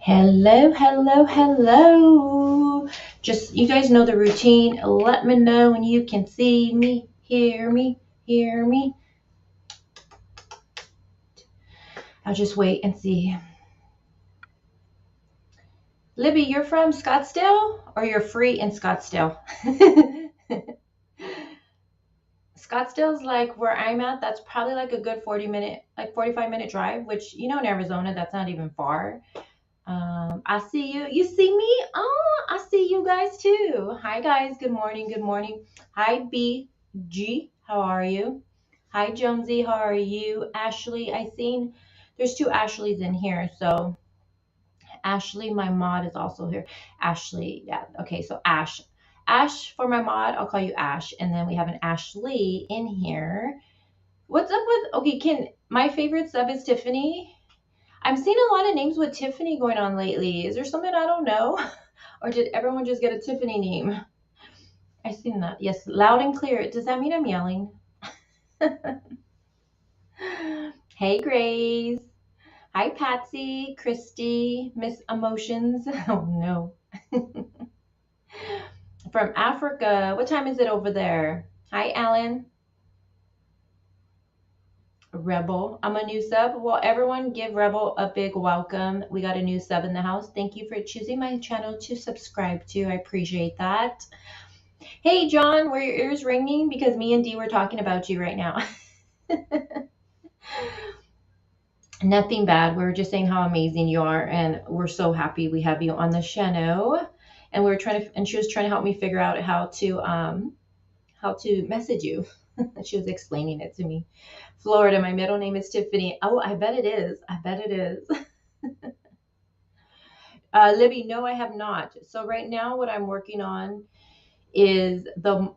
Hello, hello, hello. Just, you guys know the routine. Let me know when you can see me, hear me, hear me. I'll just wait and see. Libby, you're from Scottsdale or you're free in Scottsdale? Scottsdale's like where I'm at. That's probably like a good 40-minute, like 45-minute drive, which, in Arizona, that's not even far. I see you. You see me? Oh, I see you guys too. Hi guys. Good morning. Good morning. Hi BG. How are you? Hi Jonesy. How are you? Ashley. I seen there's two Ashleys in here. So Ashley, my mod, is also here. Ashley. Yeah. Okay. So Ash. Ash for my mod. I'll call you Ash. And then we have an Ashley in here. What's up with? Okay. Can my favorite sub is Tiffany. I'm seeing a lot of names with Tiffany going on lately. Is there something I don't know? Or did everyone just get a Tiffany name? I seen that. Yes, loud and clear. Does that mean I'm yelling? Hey, Grace. Hi, Patsy, Christy, Miss Emotions. Oh, no. From Africa. What time is it over there? Hi, Alan. Rebel. I'm a new sub. Well, everyone give Rebel a big welcome. We got a new sub in the house. Thank you for choosing my channel to subscribe to. I appreciate that. Hey, John, were your ears ringing? Because me and Dee were talking about you right now. Nothing bad. We were just saying how amazing you are, and we're so happy we have you on the channel. And we were trying to, and she was trying to help me figure out how to message you. She was explaining it to me. Florida, my middle name is Tiffany. Oh, I bet it is. I bet it is. Libby, no, I have not. So right now, what I'm working on is the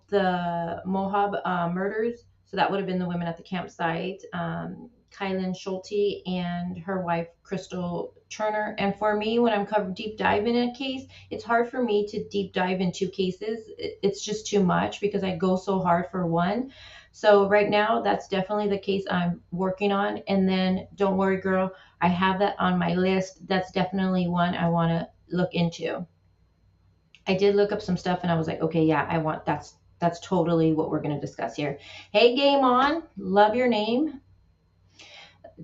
Mohab murders. So that would have been the women at the campsite, Kylan Schulte and her wife Crystal Turner. And for me, when I'm covered deep dive in a case, it's hard for me to deep dive in two cases. It's just too much because I go so hard for one. So right now, that's definitely the case I'm working on. And then don't worry, girl, I have that on my list. That's definitely one I want to look into. I did look up some stuff and I was like, okay, yeah, I want that's totally what we're going to discuss here. Hey, Game On, love your name.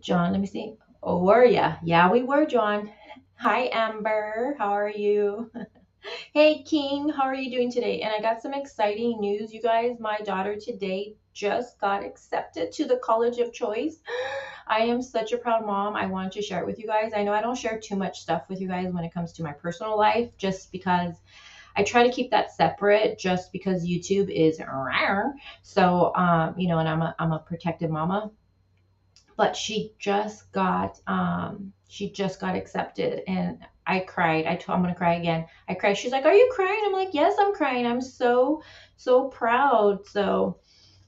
John, let me see. Oh, were ya? Yeah, we were, John. Hi, Amber. How are you? Hey, King. How are you doing today? And I got some exciting news, you guys. My daughter today just got accepted to the college of choice. I am such a proud mom. I want to share it with you guys. I know I don't share too much stuff with you guys when it comes to my personal life, just because I try to keep that separate just because YouTube is rare. So, and I'm a protective mama, but she just got accepted and I cried. I'm going to cry again. I cried. She's like, "Are you crying?" I'm like, "Yes, I'm crying. I'm so, so proud." So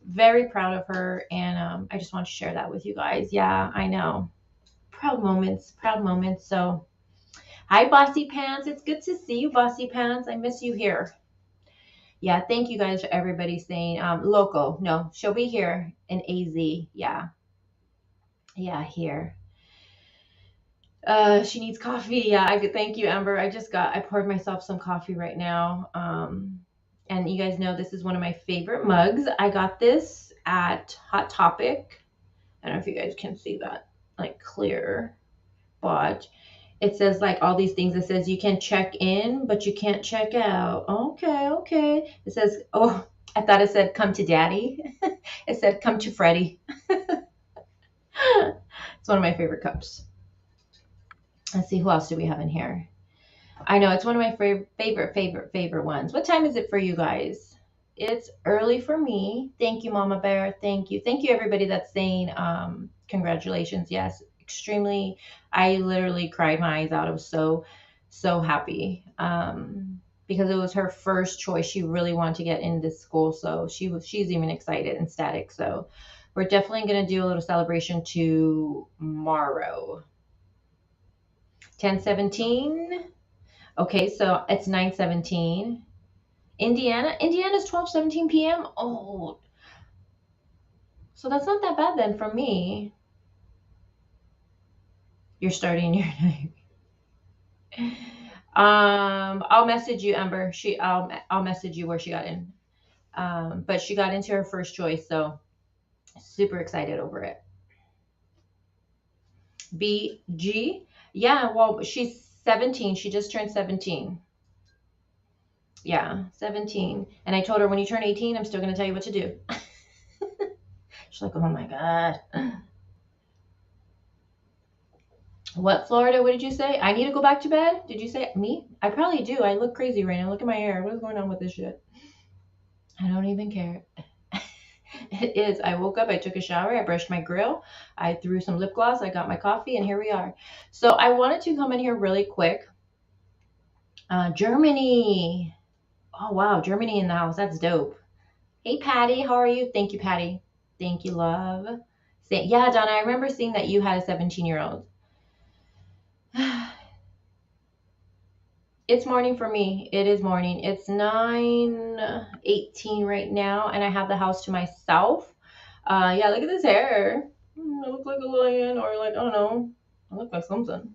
very proud of her. And, I just want to share that with you guys. Yeah, I know. Proud moments, proud moments. So hi, Bossy Pants. It's good to see you, Bossy Pants. I miss you here. Yeah, thank you guys for everybody saying local. No, she'll be here in AZ. Yeah, yeah, here. She needs coffee. Yeah, I could thank you, Amber. I poured myself some coffee right now. And you guys know this is one of my favorite mugs. I got this at Hot Topic. I don't know if you guys can see that, like clear, but it says like all these things. It says you can check in, but you can't check out. Okay, okay. It says, oh, I thought it said come to daddy. It said come to Freddie. It's one of my favorite cups. Let's see, who else do we have in here? I know it's one of my favorite ones. What time is it for you guys? It's early for me. Thank you, Mama Bear. Thank you. Thank you, everybody that's saying congratulations. Yes, extremely. I literally cried my eyes out. I was so, so happy because it was her first choice. She really wanted to get into this school. So she's even excited and ecstatic. So we're definitely going to do a little celebration tomorrow. 10:17. Okay, so it's 9:17. Indiana's 12:17 p.m. Oh, so that's not that bad then for me. You're starting your night. I'll message you, Amber. I'll message you where she got in. But she got into her first choice, so super excited over it. BG, yeah. Well, she's 17. She just turned 17. Yeah, 17. And I told her when you turn 18, I'm still gonna tell you what to do. She's like, oh my god. What, Florida? What did you say? I need to go back to bed? Did you say me? I probably do. I look crazy right now. Look at my hair. What is going on with this shit? I don't even care. It is. I woke up, I took a shower, I brushed my grill, I threw some lip gloss, I got my coffee, and here we are. So I wanted to come in here really quick. Germany. Oh, wow. Germany in the house. That's dope. Hey, Patty. How are you? Thank you, Patty. Thank you, love. Yeah, Donna, I remember seeing that you had a 17-year-old. It's morning for me. It is morning. It's 9:18 right now, and I have the house to myself. Yeah, look at this hair. I look like a lion, or like, I don't know. I look like something.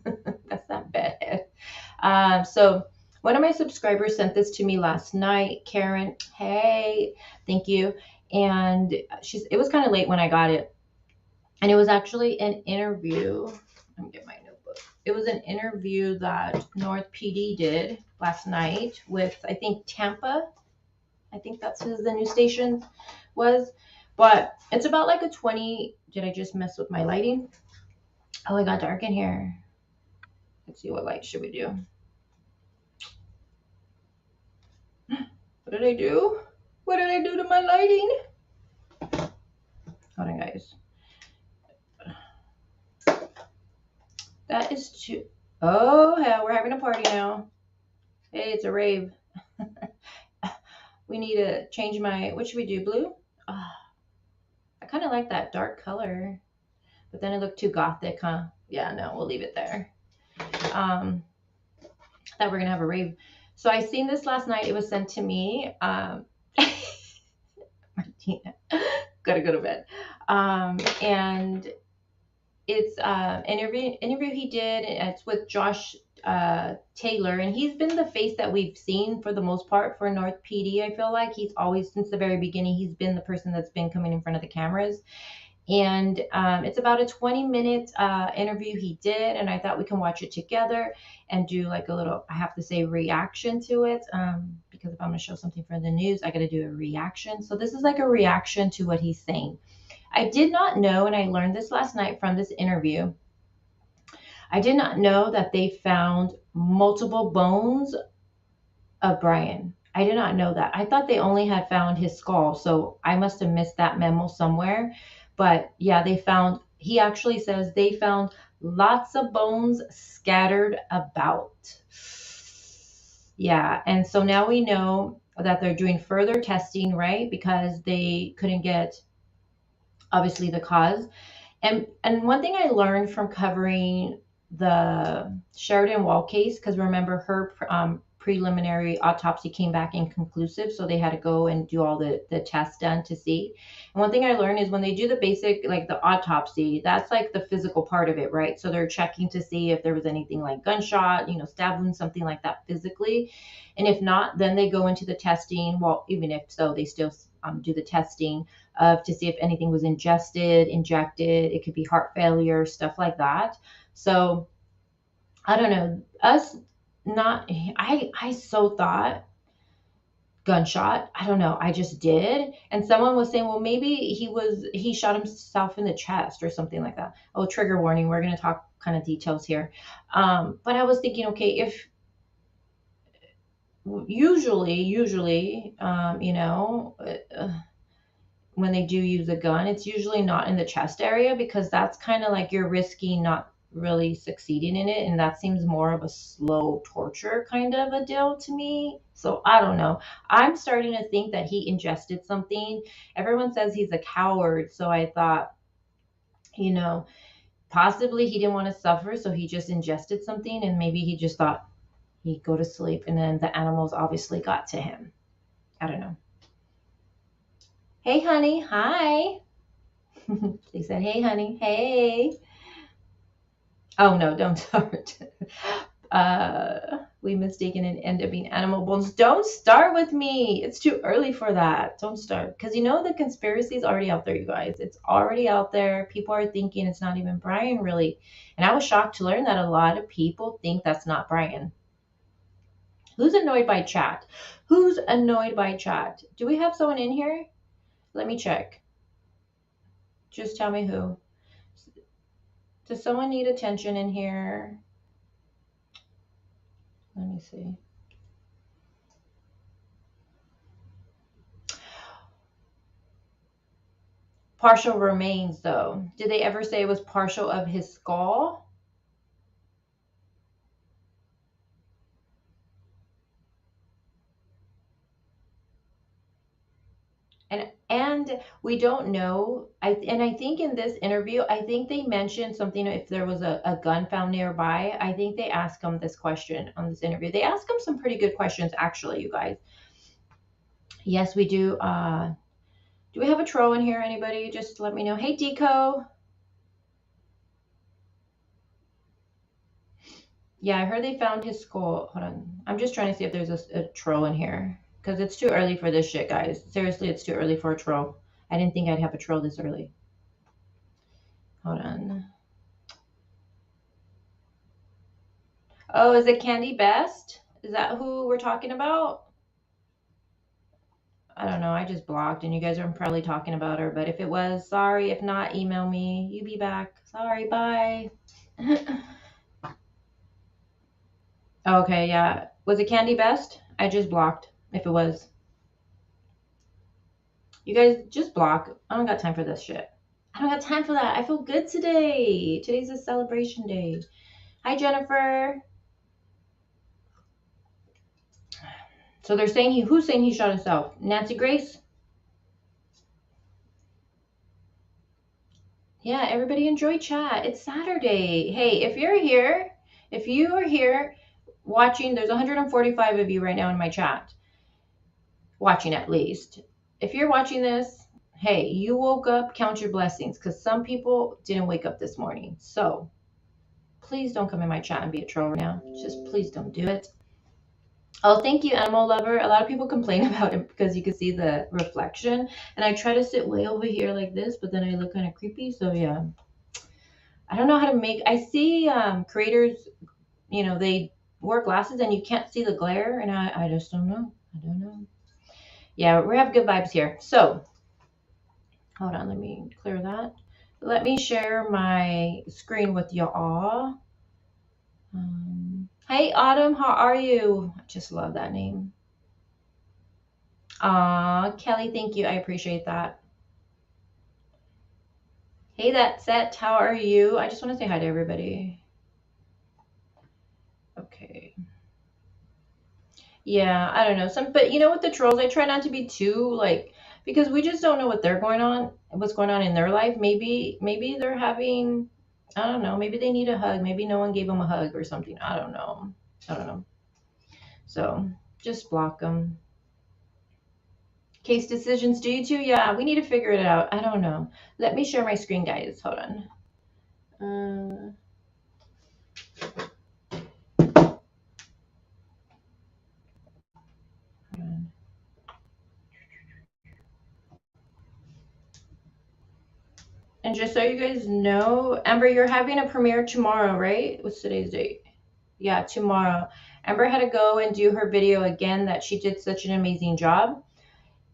That's not bad. So one of my subscribers sent this to me last night. Karen, hey, thank you. And it was kind of late when I got it. And it was actually an interview. Let me get my notebook. It was an interview that North PD did last night with, I think, Tampa. I think that's who the news station was. But it's about like a 20. Did I just mess with my lighting? Oh, it got dark in here. Let's see, what light should we do? What did I do? What did I do to my lighting? Hold on, guys. That is too. Oh, hell, we're having a party now. Hey, it's a rave. We need to change what should we do? Blue? Oh, I kind of like that dark color, but then it looked too gothic, huh? Yeah, no, we'll leave it there. Thought we're going to have a rave. So I seen this last night. It was sent to me. Martina, gotta go to bed. And it's interview he did. It's with Josh Taylor, and he's been the face that we've seen for the most part for North PD. I feel like he's always, since the very beginning, he's been the person that's been coming in front of the cameras. And it's about a 20-minute interview he did, and I thought we can watch it together and do like a little, I have to say, reaction to it, because if I'm going to show something for the news, I got to do a reaction. So this is like a reaction to what he's saying. I did not know, and I learned this last night from this interview, I did not know that they found multiple bones of Brian. I did not know that. I thought they only had found his skull, so I must have missed that memo somewhere. But yeah, he actually says they found lots of bones scattered about. Yeah, and so now we know that they're doing further testing, right? Because they couldn't get, obviously, the cause. And one thing I learned from covering the Sheridan Wall case, because remember her preliminary autopsy came back inconclusive, so they had to go and do all the tests done to see. And one thing I learned is when they do the basic, like the autopsy, that's like the physical part of it, right? So they're checking to see if there was anything like gunshot, stab wound, something like that physically. And if not, then they go into the testing. Well, even if so, they still do the testing to see if anything was ingested, injected. It could be heart failure, stuff like that. So I don't know. I so thought gunshot. I don't know. I just did. And someone was saying, well, maybe he shot himself in the chest or something like that. Oh, trigger warning. We're going to talk kind of details here. But I was thinking, okay, if usually, when they do use a gun, it's usually not in the chest area, because that's kind of like you're risking not really succeeding in it, and that seems more of a slow torture kind of a deal to me. So I don't know. I'm starting to think that he ingested something. Everyone says he's a coward, so I thought, possibly he didn't want to suffer, so he just ingested something, and maybe he just thought he'd go to sleep, and then the animals obviously got to him. I don't know. Hey, honey. Hi. They said, hey, honey. Hey. Oh no, don't start. We mistaken and end up being animal bones. Don't start with me. It's too early for that. Don't start. Because you know the conspiracy is already out there, you guys. It's already out there. People are thinking it's not even Brian, really. And I was shocked to learn that a lot of people think that's not Brian. Who's annoyed by chat? Who's annoyed by chat? Do we have someone in here? Let me check. Just tell me who. Does someone need attention in here? Let me see. Partial remains, though. Did they ever say it was partial of his skull? And we don't know. I think in this interview, I think they mentioned something if there was a gun found nearby. I think they asked him this question on this interview. They asked him some pretty good questions, actually, you guys. Yes, we do. Do we have a troll in here? Anybody? Just let me know. Hey, Deco. Yeah, I heard they found his skull. Hold on. I'm just trying to see if there's a troll in here. Because it's too early for this shit, guys. Seriously, it's too early for a troll. I didn't think I'd have a troll this early. Hold on. Oh, is it Candy Best? Is that who we're talking about? I don't know. I just blocked, and you guys are probably talking about her. But if it was, sorry. If not, email me. You be back. Sorry. Bye. Okay, yeah. Was it Candy Best? I just blocked. If it was, you guys just block. I don't got time for this shit. I don't got time for that. I feel good today. Today's a celebration day. Hi, Jennifer. So they're saying who's saying he shot himself? Nancy Grace? Yeah, everybody enjoy chat. It's Saturday. Hey, if you are here watching, there's 145 of you right now in my chat, watching at least. If you're watching this, hey, you woke up, count your blessings, because some people didn't wake up this morning. So please don't come in my chat and be a troll right now. Just please don't do it. Oh, thank you, animal lover. A lot of people complain about it because you can see the reflection. And I try to sit way over here like this, but then I look kind of creepy. So yeah, I don't know how to make. I see creators, they wear glasses and you can't see the glare, and I just don't know. I don't know. Yeah, we have good vibes here. So hold on, let me clear that. Let me share my screen with y'all. Hey, Autumn, how are you? I just love that name. Kelly, thank you. I appreciate that. Hey, that set. How are you? I just want to say hi to everybody. Okay. Yeah, I don't know. But with the trolls, I try not to be too like because we just don't know what's going on in their life. Maybe they're having, I don't know. Maybe they need a hug. Maybe no one gave them a hug or something. I don't know. I don't know. So just block them. Case decisions, do you too? Yeah, we need to figure it out. I don't know. Let me share my screen, guys. Hold on. Hold on. And just so you guys know, Amber, you're having a premiere tomorrow, right? What's today's date? Yeah, tomorrow. Amber had to go and do her video again that she did such an amazing job.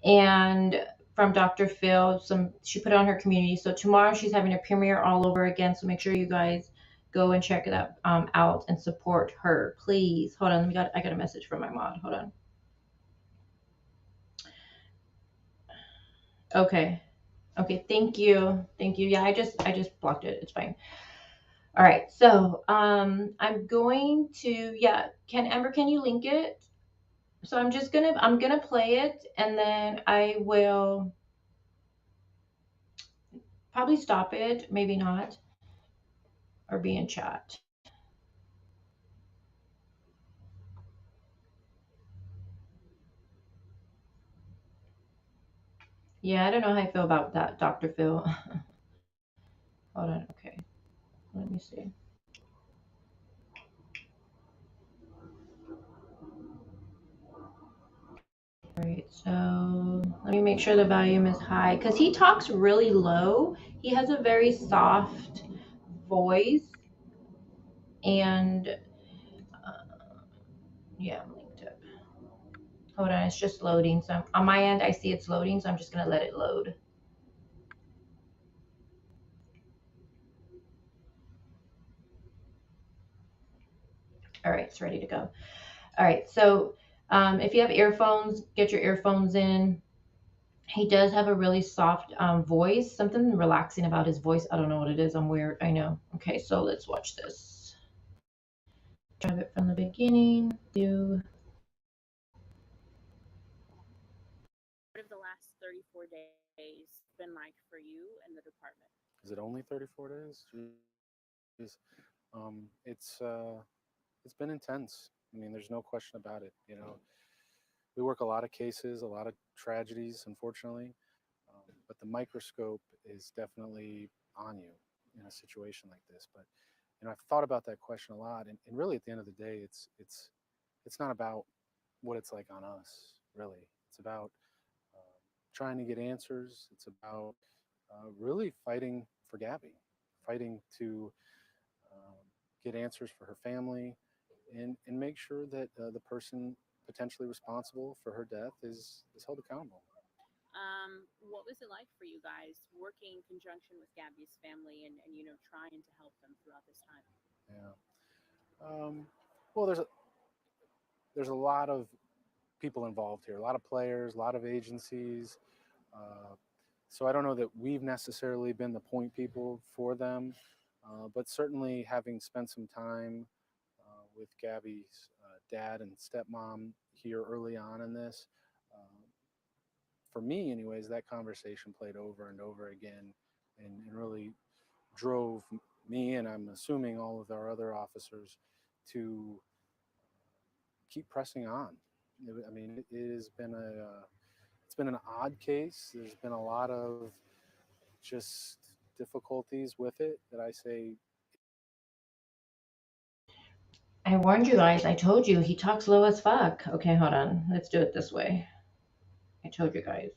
And from Dr. Phil, she put it on her community. So tomorrow she's having a premiere all over again. So make sure you guys go and check that out and support her, please. Hold on, I got a message from my mod. Hold on. Okay. Okay, thank you. Thank you. Yeah, I just blocked it. It's fine. All right. So, I'm going to, yeah, can you link it? So I'm gonna play it and then I will probably stop it, maybe not, or be in chat. Yeah, I don't know how I feel about that, Dr. Phil. Hold on. Okay. Let me see. All right, so let me make sure the volume is high because he talks really low. He has a very soft voice, and yeah, I'm linked up. Hold on, it's just loading. So on my end, I see it's loading, so I'm just gonna let it load. All right, it's ready to go. All right, so if you have earphones, get your earphones in. He does have a really soft voice, something relaxing about his voice. I don't know what it is. I'm weird. I know. Okay, so let's watch this. Drive it from the beginning. What have the last 34 days been like for you and the department? Is it only 34 days? Jeez. It's been intense. I mean, there's no question about it. You know, we work a lot of cases, a lot of tragedies, unfortunately, but the microscope is definitely on you in a situation like this. But I've thought about that question a lot, and really, at the end of the day, it's not about what it's like on us. Really, it's about trying to get answers. It's about really fighting for Gabby, fighting to get answers for her family, and make sure that the person potentially responsible for her death is held accountable. What was it like for you guys working in conjunction with Gabby's family and trying to help them throughout this time? Yeah. Well, there's a lot of people involved here, a lot of players, a lot of agencies. Uh, so I don't know that we've necessarily been the point people for them, but certainly having spent some time with Gabby's dad and stepmom here early on in this, for me, anyways, that conversation played over and over again, and really drove me, and I'm assuming all of our other officers, to keep pressing on. I mean, it has been it's been an odd case. There's been a lot of just difficulties with it that I say. I warned you guys. I told you he talks low as fuck. Okay, hold on. Let's do it this way. I told you guys.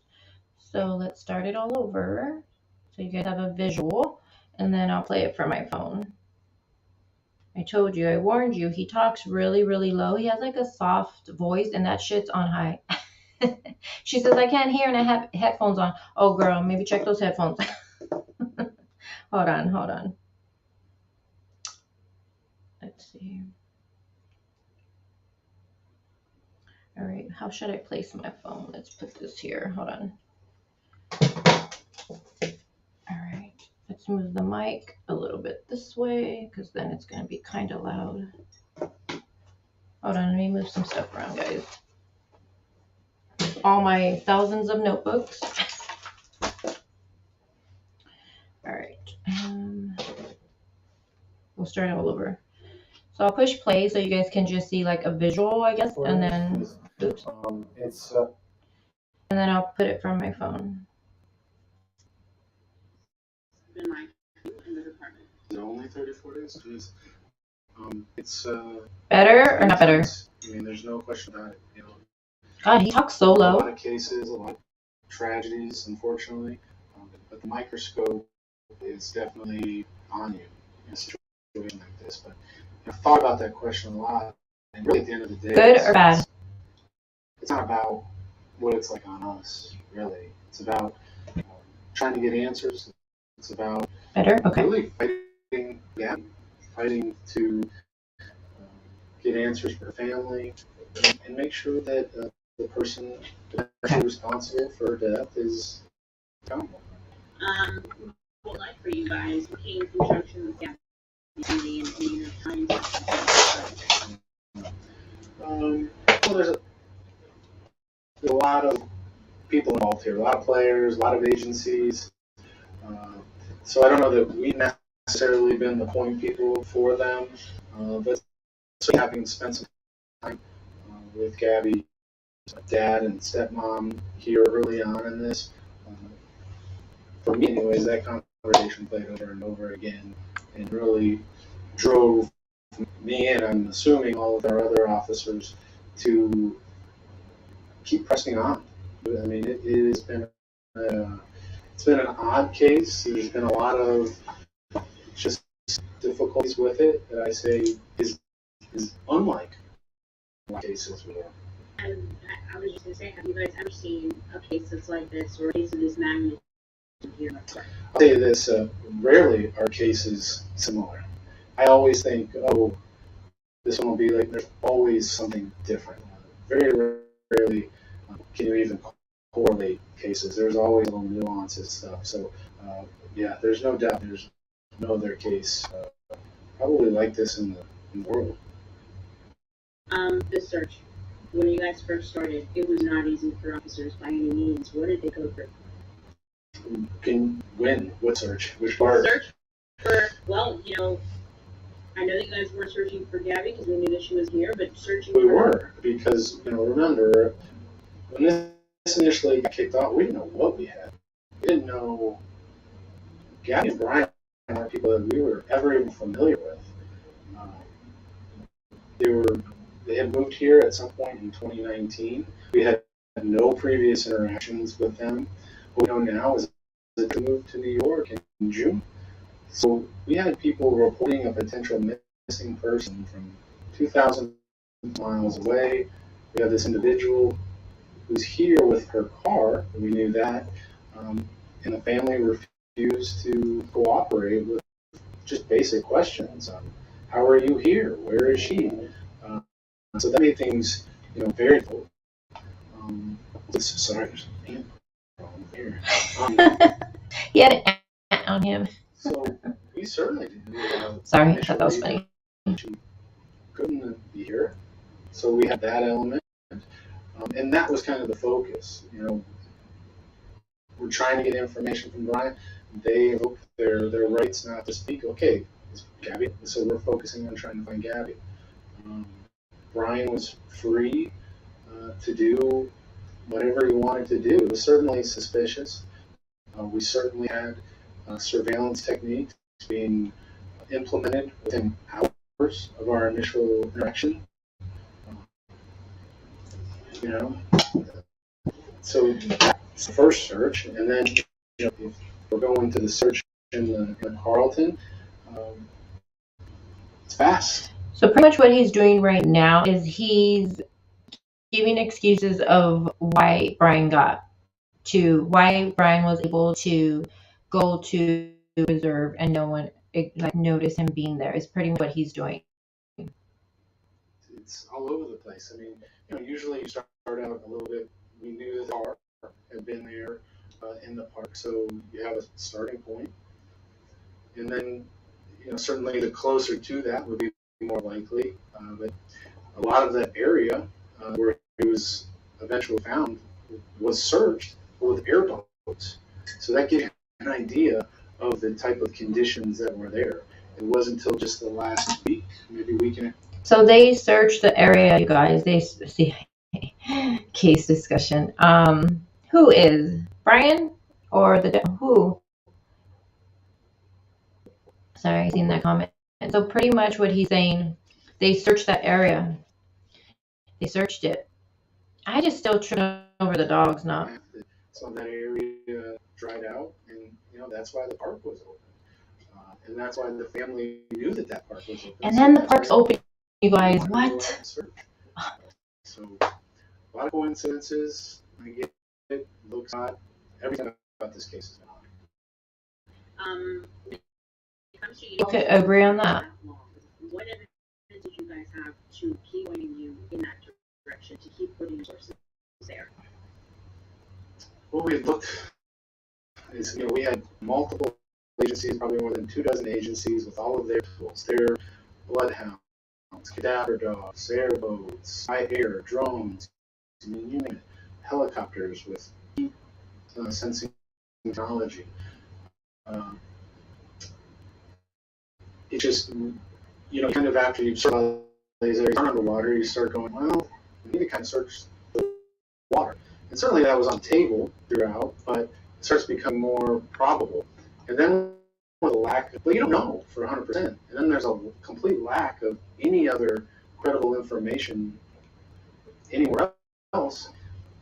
So let's start it all over. So you guys have a visual, and then I'll play it from my phone. I told you, I warned you. He talks really, really low. He has like a soft voice, and that shit's on high. She says, I can't hear, and I have headphones on. Oh, girl, maybe check those headphones. Hold on. Let's see. All right, how should I place my phone? Let's put this here. Hold on. All right, let's move the mic a little bit this way because then it's going to be kind of loud. Hold on, let me move some stuff around, guys. All my thousands of notebooks. All right, we'll start all over. So I'll push play so you guys can just see like a visual, I guess, and then, oops. And then I'll put it from my phone. Been like you in the department? Is it only 34 days? Jeez. It's Better or not better? I mean, there's no question about it. You know, God, he talks so a lot low. of cases, a lot of tragedies, unfortunately, but the microscope is definitely on you in a situation like this. But I've thought about that question a lot, and really, at the end of the day, Good or bad? It's not about what it's like on us, really. It's about trying to get answers. It's about Better? Okay. really fighting to get answers for family, and make sure that the person responsible for death is accountable. What was it like for you guys working in conjunction with Gabby's family and trying to Well, there's a lot of people involved here, a lot of players, a lot of agencies. So I don't know that we've necessarily been the point people for them, but having spent some time with Gabby's dad and stepmom here early on in this, for me anyways, that conversation played over and over again and really drove me, and I'm assuming all of our other officers, to keep pressing on. I mean, it has been it's been an odd case. There's been a lot of just difficulties with it that I say is unlike cases with it. And I was just going to say, have you guys ever seen a case that's like this or a case of this magnitude here? I'll tell you this, rarely are cases similar. I always think, oh, this one will be like, there's always something different. Very rarely can you even correlate cases. There's always little nuances stuff. So, yeah, there's no doubt there's no other case probably like this in the world. The search. When you guys first started, it was not easy for officers by any means. What did they go through? What search? Which part? Search for, well, I know you guys weren't searching for Gabby because we knew that she was here, but searching We for were, because, remember, when this initially got kicked off, we didn't know what we had. We didn't know Gabby and Brian weren't people that we were ever even familiar with. They had moved here at some point in 2019. We had no previous interactions with them. What we know now is that they moved to New York in June. So we had people reporting a potential missing person from 2,000 miles away. We have this individual who's here with her car. We knew that. And the family refused to cooperate with just basic questions. How are you here? Where is she? So that made things, very difficult. Sorry, there's an ant problem here. He had an ant on him. So we certainly didn't. Sorry, I thought that was funny. She couldn't be here, so we had that element, and that was kind of the focus. We're trying to get information from Brian. They invoke their rights not to speak. Okay, it's Gabby, so we're focusing on trying to find Gabby. Brian was free to do whatever he wanted to do. It was certainly suspicious. We certainly had surveillance techniques being implemented within hours of our initial interaction. So that's the first search, and then if we're going to the search in the Carlton, it's fast. So pretty much what he's doing right now is he's giving excuses of why Brian was able to go to the reserve and no one notice him being there is pretty much what he's doing. It's all over the place. I mean, usually you start out a little bit. We knew the car had been there in the park, so you have a starting point, and then certainly the closer to that would be more likely. But a lot of that area where he was eventually found was searched with airboats, so that gives you an idea of the type of conditions that were there. It wasn't until just the last week, maybe week and a half. So they searched the area, you guys. They see case discussion. Who is Brian or who? Sorry, I seen that comment. And so pretty much what he's saying, they searched that area. They searched it. I just still trip over the dogs now. So that area dried out, and that's why the park was open, and that's why the family knew that park was open. And then the park's open, you guys. What? So a lot of coincidences. I get it. Looks odd. Everything about this case is odd. Okay, agree on that. What evidence did you guys have to keep pointing you in that direction, to keep putting your sources there? Well, we looked. We had multiple agencies, probably more than 24 agencies, with all of their tools, their bloodhounds, cadaver dogs, airboats, spy air, drones, you name it, helicopters with sensing technology. It just, kind of after you sort of these areas underwater, you start going, well, we need to kind of search the water. And certainly that was on the table throughout, but it starts becoming more probable. And then with a lack of, you don't know for 100%. And then there's a complete lack of any other credible information anywhere else.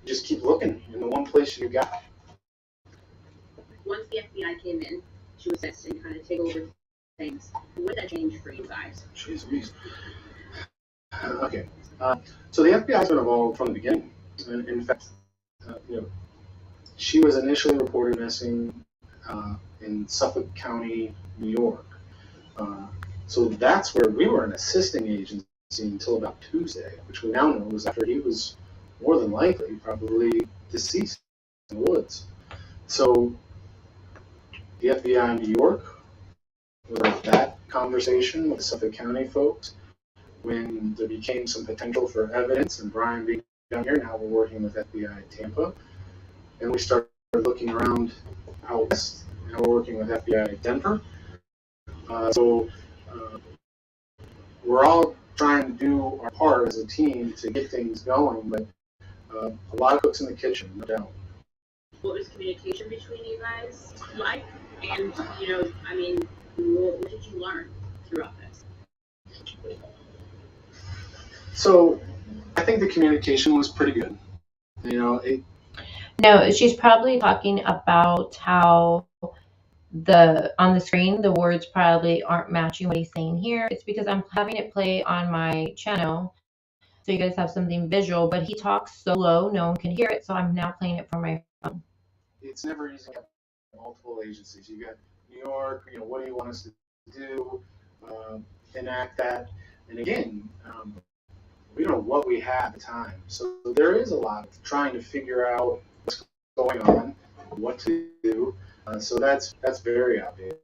just keep looking in the one place you got. Once the FBI came in to assist and kind of take over things, what did that change for you guys? Jeez Louise. Okay. So the FBI's been involved from the beginning. In fact, she was initially reported missing in Suffolk County, New York. So that's where we were an assisting agency until about Tuesday, which we now know was after he was more than likely probably deceased in the woods. So the FBI in New York was at that conversation with the Suffolk County folks when there became some potential for evidence, and Brian being down here, now we're working with FBI Tampa, and we started looking around out west. Now we're working with FBI Denver. So we're all trying to do our part as a team to get things going, but a lot of cooks in the kitchen, no doubt. What was communication between you guys like? And, I mean, what did you learn throughout this? So I think the communication was pretty good. No, she's probably talking about how on the screen the words probably aren't matching what he's saying here. It's because I'm having it play on my channel so you guys have something visual, but he talks so low no one can hear it, so I'm now playing it from my phone. It's never easy to have multiple agencies. You got New York, what do you want us to do, enact that, and again, we don't know what we have at the time. So there is a lot of trying to figure out what's going on, what to do. So that's very obvious.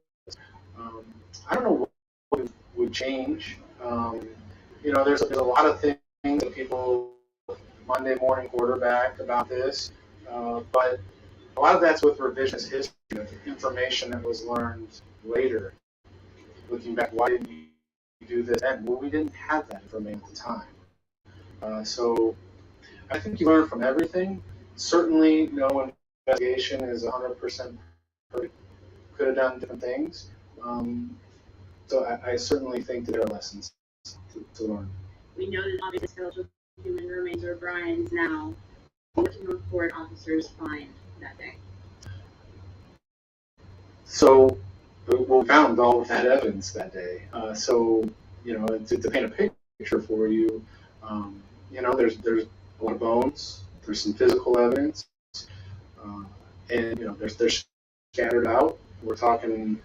I don't know what would change. There's a lot of things that people Monday morning quarterback about this, but a lot of that's with revisionist history, information that was learned later. Looking back, why didn't you do this then? Well, we didn't have that information at the time. So I think you learn from everything. Certainly, no investigation is 100% perfect. Could have done different things. So I certainly think that there are lessons to learn. We know that obviously skeletal human remains are Brian's now. What did report officers find that day? So we found all of that evidence that day. To paint a picture for you, there's a lot of bones. There's some physical evidence, and they're scattered out. We're talking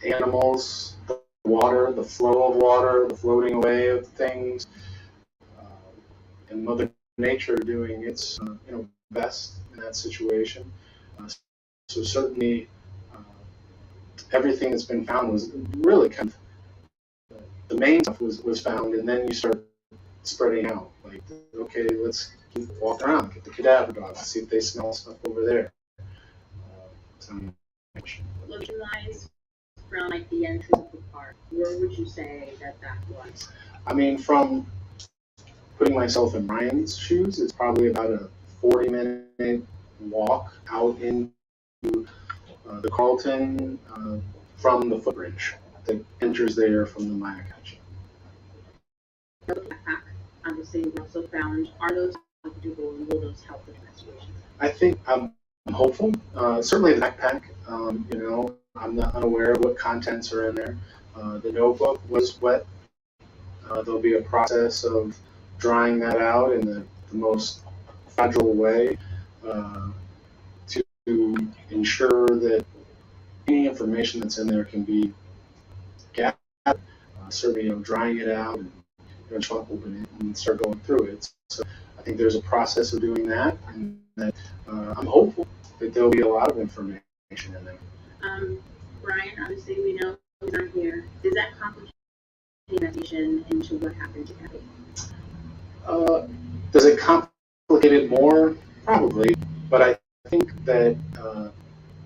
animals, the water, the flow of water, the floating away of things, and Mother Nature doing its best in that situation. So certainly, everything that's been found was really kind of the main stuff was found, and then you start spreading out. Like, okay, let's walk around, get the cadaver dogs, see if they smell stuff over there. Location-wise, from like the entrance of the park, where would you say that was? I mean, from putting myself in Ryan's shoes, it's probably about a 40-minute walk out into the Carlton from the footbridge that enters there from the Myakkachi. The backpack, obviously, we also found. Are those helpful, and will those help with investigations? I think I'm hopeful. Certainly the backpack. I'm not unaware of what contents are in there. The notebook was wet. There'll be a process of drying that out in the most fragile way to ensure that any information that's in there can be gathered. Certainly, drying it out and eventually open it and start going through it. So I think there's a process of doing that, and that I'm hopeful that there'll be a lot of information in there. Brian, obviously we know he's not here. Does that complicate the investigation into what happened to Gabby? Does it complicate it more? Probably, but I think that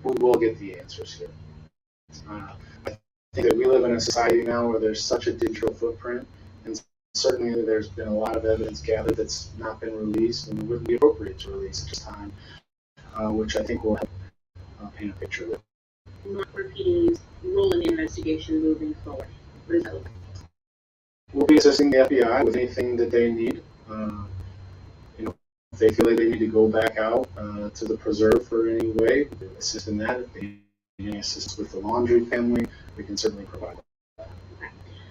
we will get the answers here. I think that we live in a society now where there's such a digital footprint, and certainly there's been a lot of evidence gathered that's not been released and wouldn't be appropriate to release at this time, which I think will help paint a picture of it. Mark PD's role in the investigation moving forward. What does that look like? We'll be assisting the FBI with anything that they need. they feel like they need to go back out to the preserve for any way, assist in that. If they need any assistance with the Laundrie family, we can certainly provide that.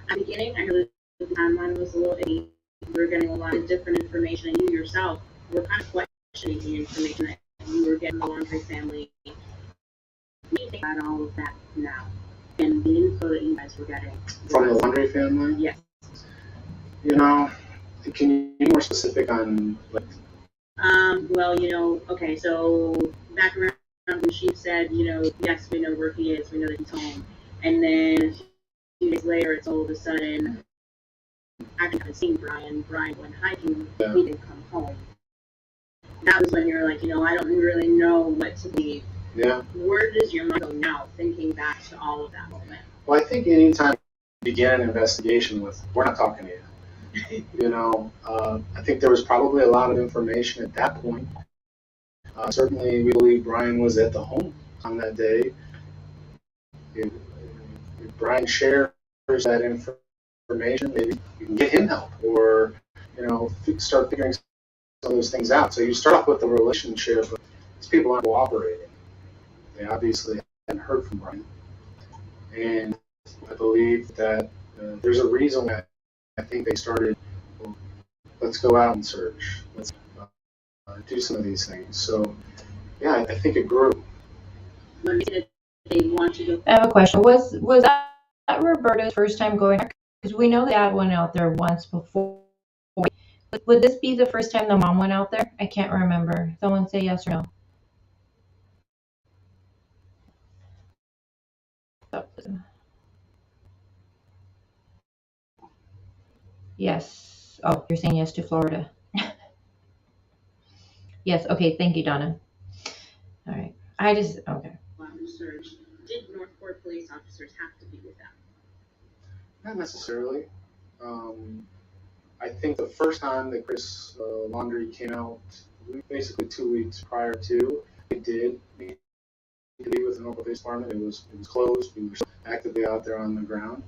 At the beginning, I know the timeline was a little iffy. We were getting a lot of different information, and you yourself were kind of questioning the information that you were getting the Laundrie family. What do you think about all of that now? And the info that you guys were getting? From the Laundrie family? Yes. You know, can you be more specific on, like, Well, okay, so back around when she said, yes, we know where he is, we know that he's home. And then a few days later, it's all of a sudden, I haven't seen Brian. Brian went hiking, Yeah. he didn't come home. That was when you're like, I don't really know what to believe. yeah? Where does your mind go now, thinking back to all of that moment? Well, I think anytime you begin an investigation with, we're not talking to you. I think there was probably a lot of information at that point. Certainly, we believe Brian was at the home on that day. If Brian shares that information, maybe you can get him help, or start figuring some of those things out. So you start off with the relationship. These people aren't cooperating. They obviously hadn't heard from Brian, and I believe that there's a reason why I think they started, well, let's go out and search. Let's do some of these things. So, yeah, I think it grew. When did they want to go? I have a question. Was that Roberta's first time going there? Because we know the dad went out there once before. Would this be the first time the mom went out there? I can't remember. Someone say yes or no. Yes. Oh, you're saying yes to Florida. Yes. Okay. Thank you, Donna. All right. Okay. Search. Did Northport police officers have to be with them? Not necessarily. I think the first time that Chris Laundrie came out, basically 2 weeks prior to, they did need to be with the Northport Police Department. It was closed. We were actively out there on the ground.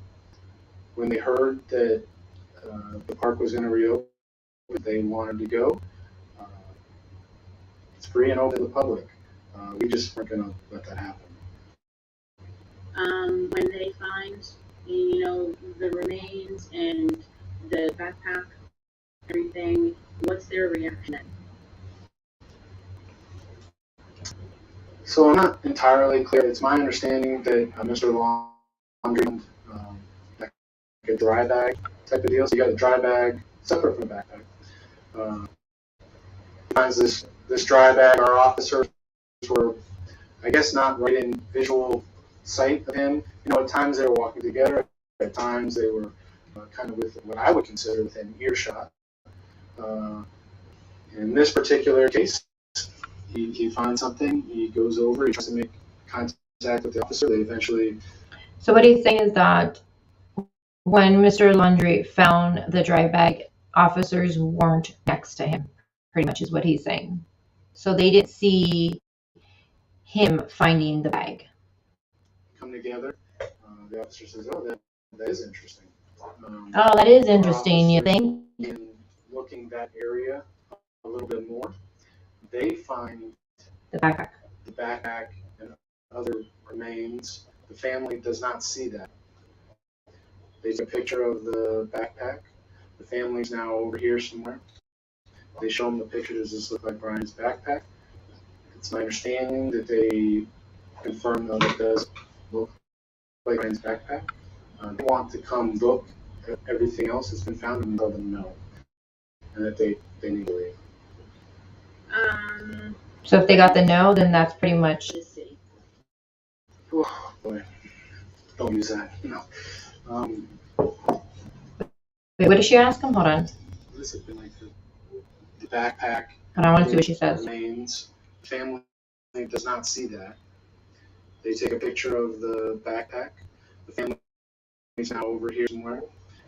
When they heard that the park was going to reopen, they wanted to go. It's free and open to the public. We just weren't going to let that happen. When they find, the remains and the backpack, everything, what's their reaction then? So I'm not entirely clear. It's my understanding that Mr. Laundrie like a dry bag type of deal. So you got a dry bag separate from the backpack. Finds this dry bag. Our officers were, I guess, not right in visual sight of him. At times they were walking together. At times they were kind of with what I would consider within earshot. In this particular case, he finds something. He goes over. He tries to make contact with the officer. They eventually. So what he's saying is that when Mr. Laundrie found the dry bag, officers weren't next to him. Pretty much is what he's saying. So they didn't see him finding the bag. Come together. The officer says, "Oh, that is interesting." Oh, that is interesting. You think? In looking that area a little bit more, they find The backpack. the backpack and other remains. The family does not see that. They take a picture of the backpack. The family's now over here somewhere. They show them the picture. Does this look like Brian's backpack? It's my understanding that they confirm that it does look like Brian's backpack. They want to come look at everything else that's been found and tell them no, and that they need to leave. So if they got the no, then that's pretty much. The city. Oh boy, don't use that. No. Wait, what did she ask him? Hold on. This has been like the backpack. Hold on, I want to see what she says. Remains. Family does not see that. They take a picture of the backpack. The family is now over here somewhere.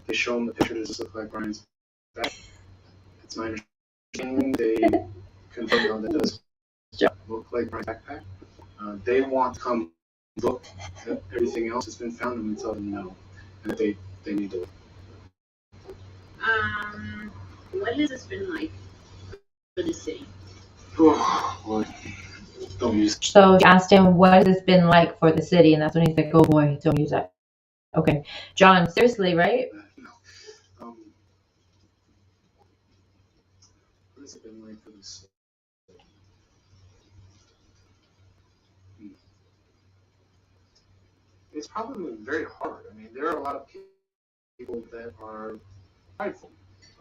They show them the picture. Does this look like Brian's backpack? It's my understanding they confirm that it does look like Brian's backpack. They want to come look at everything else that's been found, and we tell them no, and that they need to look. What has this been like for the city? Oh, boy. Don't use it. So she asked him, what has this been like for the city? And that's when he's like, oh boy, don't use that. Okay. John, seriously, right? Um, what has it been like for this? It's probably been very hard. I mean, there are a lot of people that are prideful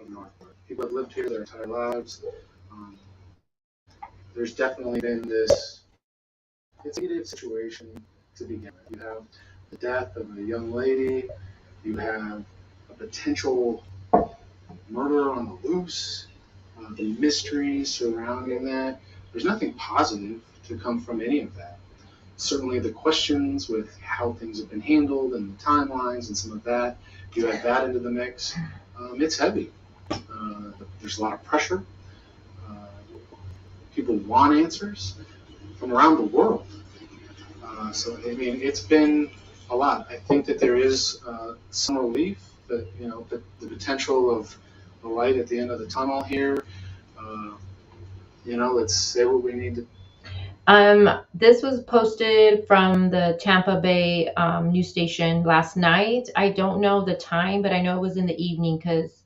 of Northport. People have lived here their entire lives. Um, there's definitely been this, it's a negative situation to begin with. You have the death of a young lady. You have a potential murder on the loose. The mystery surrounding that. There's nothing positive to come from any of that. Certainly the questions with how things have been handled and the timelines and some of that, you add that into the mix, it's heavy. There's a lot of pressure. Uh, People want answers from around the world. So I mean, it's been a lot. I think that there is some relief that the potential of the light at the end of the tunnel here. Uh, let's say what we need to. This was posted from the Tampa Bay news station last night. I don't know the time, but I know it was in the evening because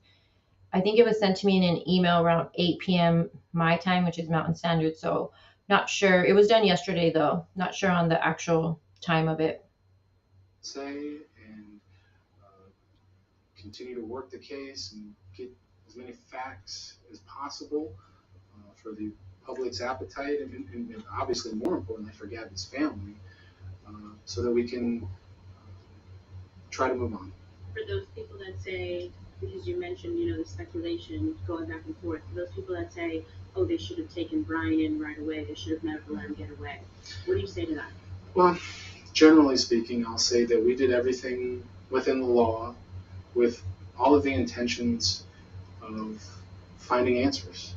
I think it was sent to me in an email around 8 p.m. my time, which is Mountain Standard. So not sure. It was done yesterday though. Not sure on the actual time of it. Say and continue to work the case and get as many facts as possible for the public's appetite and obviously more importantly for Gabby's family so that we can try to move on. For those people that say, because you mentioned, the speculation going back and forth, for those people that say, oh, they should have taken Brian in right away, they should have never let him get away. What do you say to that? Well, generally speaking, I'll say that we did everything within the law with all of the intentions of finding answers.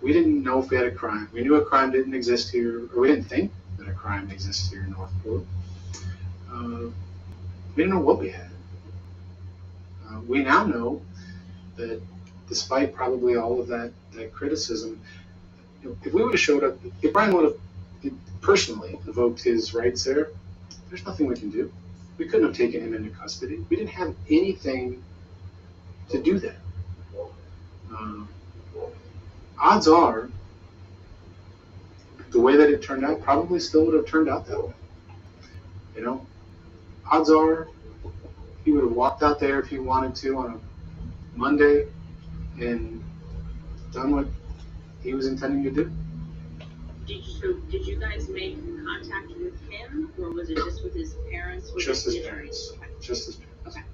We didn't know if we had a crime. We knew a crime didn't exist here, or we didn't think that a crime existed here in Northport. We didn't know what we had. We now know that despite probably all of that criticism, if we would have showed up, if Brian would have personally invoked his rights there's nothing we can do. We couldn't have taken him into custody. We didn't have anything to do that. Odds are, the way that it turned out probably still would have turned out that way. Odds are he would have walked out there if he wanted to on a Monday and done what he was intending to do. Did you guys make contact with him, or was it just with his parents? Just his parents. Okay. Just his parents. Okay.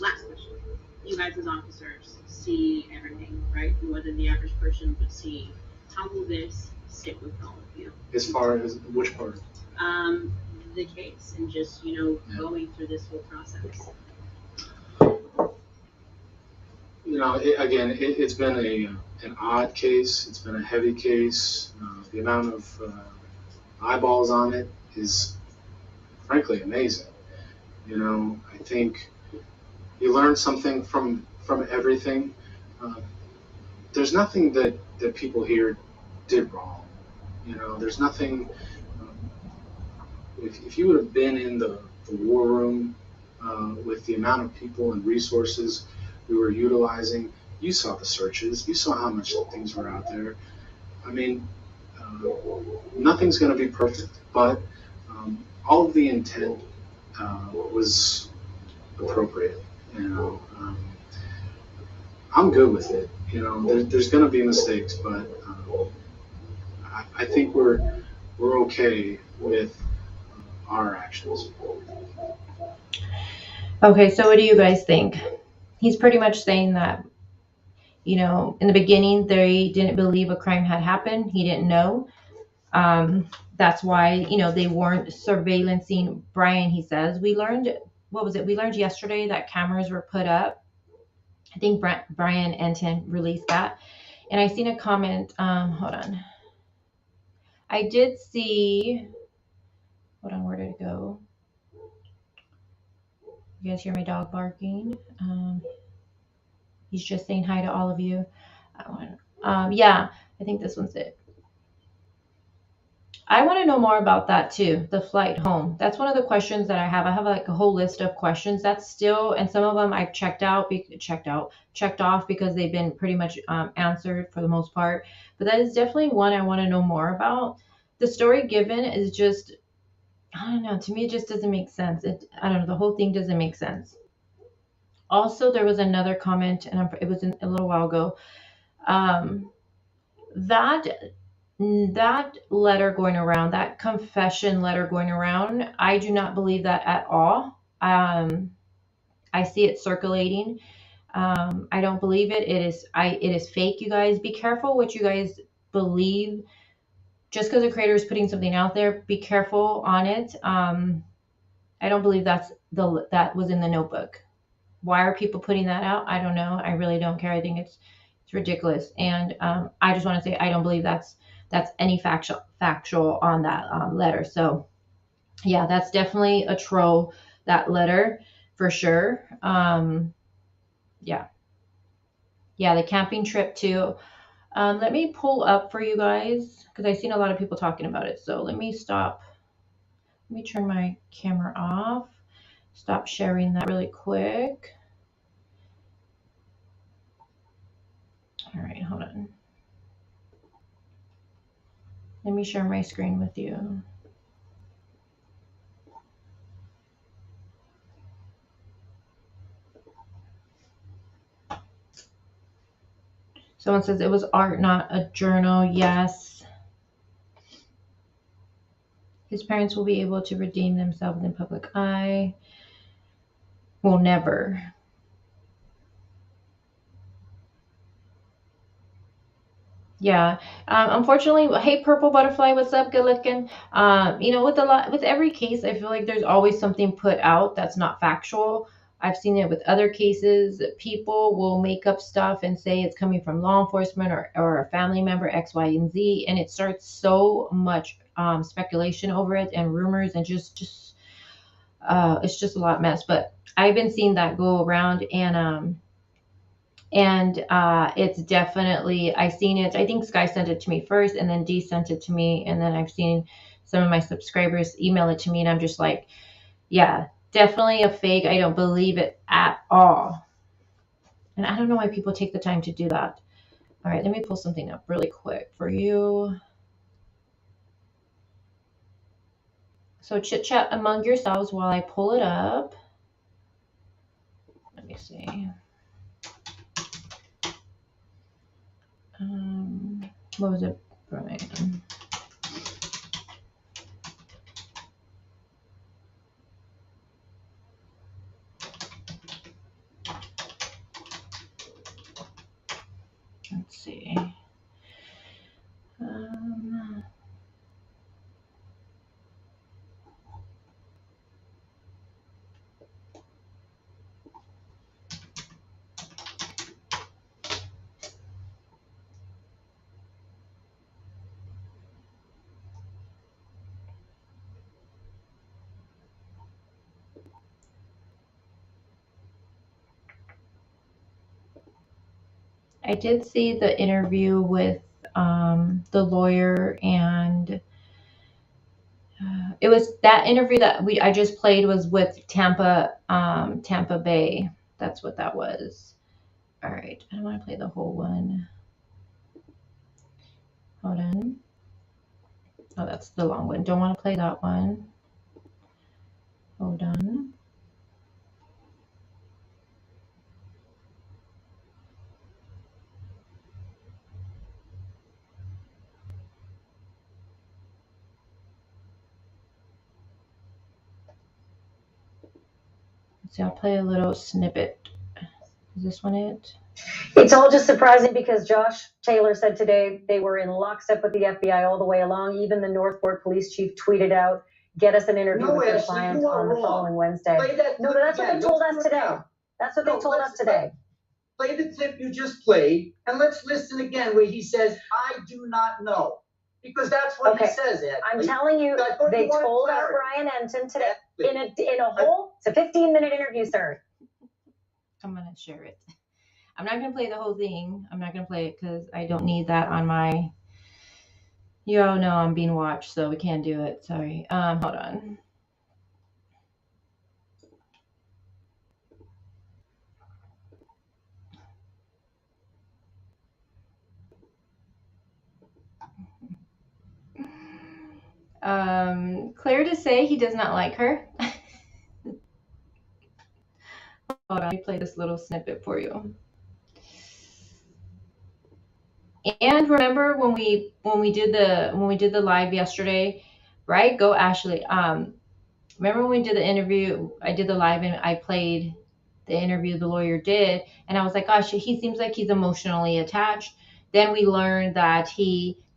Last question. You guys as officers see everything, right? More than the average person would see. How will this sit with all of you? As far as which part? The case and just, going through this whole process. It's been an odd case. It's been a heavy case. The amount of eyeballs on it is frankly amazing. I think you learn something from everything. There's nothing that people here did wrong. There's nothing. If you would have been in the war room with the amount of people and resources we were utilizing, you saw the searches. You saw how much things were out there. I mean, nothing's going to be perfect, but all of the intent was appropriate. I'm good with it. There's going to be mistakes, but I think we're okay with our actions. Okay, so what do you guys think? He's pretty much saying that, in the beginning, they didn't believe a crime had happened. He didn't know. That's why, they weren't surveillancing Brian, he says. We learned, what was it? We learned yesterday that cameras were put up. I think Brian Entin released that. And I seen a comment, hold on. I did see, hold on, where did it go? You guys hear my dog barking? He's just saying hi to all of you. Yeah, I think this one's it. I want to know more about that too, the flight home. That's one of the questions that I have. I have like a whole list of questions that's still, and some of them I've checked off because they've been pretty much answered for the most part. But that is definitely one I want to know more about. The story given is just, I don't know, to me it just doesn't make sense. I don't know, the whole thing doesn't make sense. Also, there was another comment, and it was a little while ago. That that letter going around, that confession letter going around, I do not believe that at all. I see it circulating. I don't believe it. It is fake. You guys be careful what you guys believe. Just because a creator is putting something out there, be careful on it. I don't believe that was in the notebook. Why are people putting that out? I don't know. I really don't care. I think it's ridiculous. And I just want to say I don't believe that's any factual on that letter. So yeah, that's definitely a troll, that letter, for sure. Yeah, the camping trip too. Let me pull up for you guys because I've seen a lot of people talking about it. So let me turn my camera off, stop sharing that really quick. All right, hold on. Let me share my screen with you. Someone says it was art, not a journal. Yes. His parents will be able to redeem themselves in public eye. Will never. Yeah. Unfortunately, hey, Purple Butterfly, what's up? Good looking. With every case, I feel like there's always something put out that's not factual. I've seen it with other cases. People will make up stuff and say it's coming from law enforcement or a family member, X, Y, and Z, and it starts so much speculation over it and rumors and just it's just a lot mess. But I've been seeing that go around, and it's definitely, I seen it. I think Sky sent it to me first, and then Dee sent it to me, and then I've seen some of my subscribers email it to me, and I'm just like, yeah, definitely a fake. I don't believe it at all. And I don't know why people take the time to do that. All right, let me pull something up really quick for you. So chit chat among yourselves while I pull it up. Let me see. What was it, Brian? Let's see. I did see the interview with the lawyer, and it was that interview that I just played was with Tampa Bay. That's what that was. All right, I don't want to play the whole one. Hold on. Oh, that's the long one. Don't want to play that one. Hold on. See, I'll play a little snippet. Is this one it? It's all just surprising because Josh Taylor said today they were in lockstep with the FBI all the way along. Even the Northport police chief tweeted out, "Get us an interview with the client on the following Wednesday." No, that's what they told us today. That's what they told us today. Play the clip you just played, and let's listen again where he says, "I do not know." Because that's what he says, Ed. I'm telling you, they told us Brian Enton today in a whole, it's a 15-minute interview, sir. I'm going to share it. I'm not gonna play the whole thing. I'm not gonna play it because I don't need that on my. You all know I'm being watched, so we can't do it. Sorry. Hold on. Claire to say he does not like her. Hold on, let me play this little snippet for you. And remember when we did the live yesterday, right? Go Ashley. Remember when we did the interview? I did the live and I played the interview the lawyer did, and I was like, gosh, he seems like he's emotionally attached. Then we learned that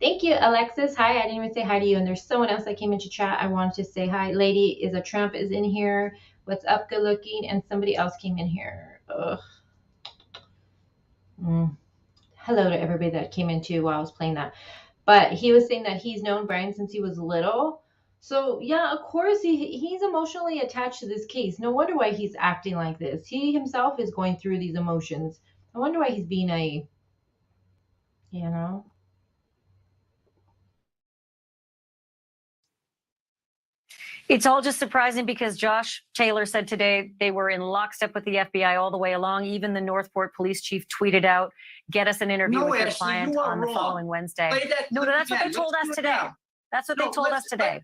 thank you, Alexis. Hi, I didn't even say hi to you. And there's someone else that came into chat. I wanted to say hi. Lady is a Trump is in here. What's up, good looking? And somebody else came in here. Ugh. Hello to everybody that came in too while I was playing that. But he was saying that he's known Brian since he was little. So yeah, of course he's emotionally attached to this case. No wonder why he's acting like this. He himself is going through these emotions. I wonder why he's being It's all just surprising because Josh Taylor said today they were in lockstep with the FBI all the way along. Even the Northport police chief tweeted out, get us an interview with your client on the following Wednesday. No, that's what they told us today. That's what they told us today.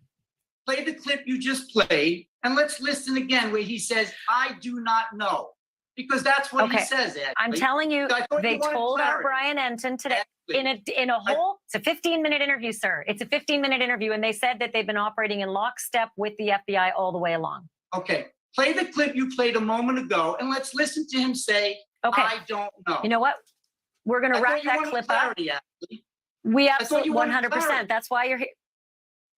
Play the clip you just played, and let's listen again where he says, I do not know. Because that's what he says, Ashley. I'm telling you, they told Brian Entin today in a whole, it's a 15-minute interview, sir. It's a 15-minute interview, and they said that they've been operating in lockstep with the FBI all the way along. Okay, play the clip you played a moment ago, and let's listen to him say, I don't know. You know what? We're going to wrap that clip up. We absolutely 100%. That's why you're here.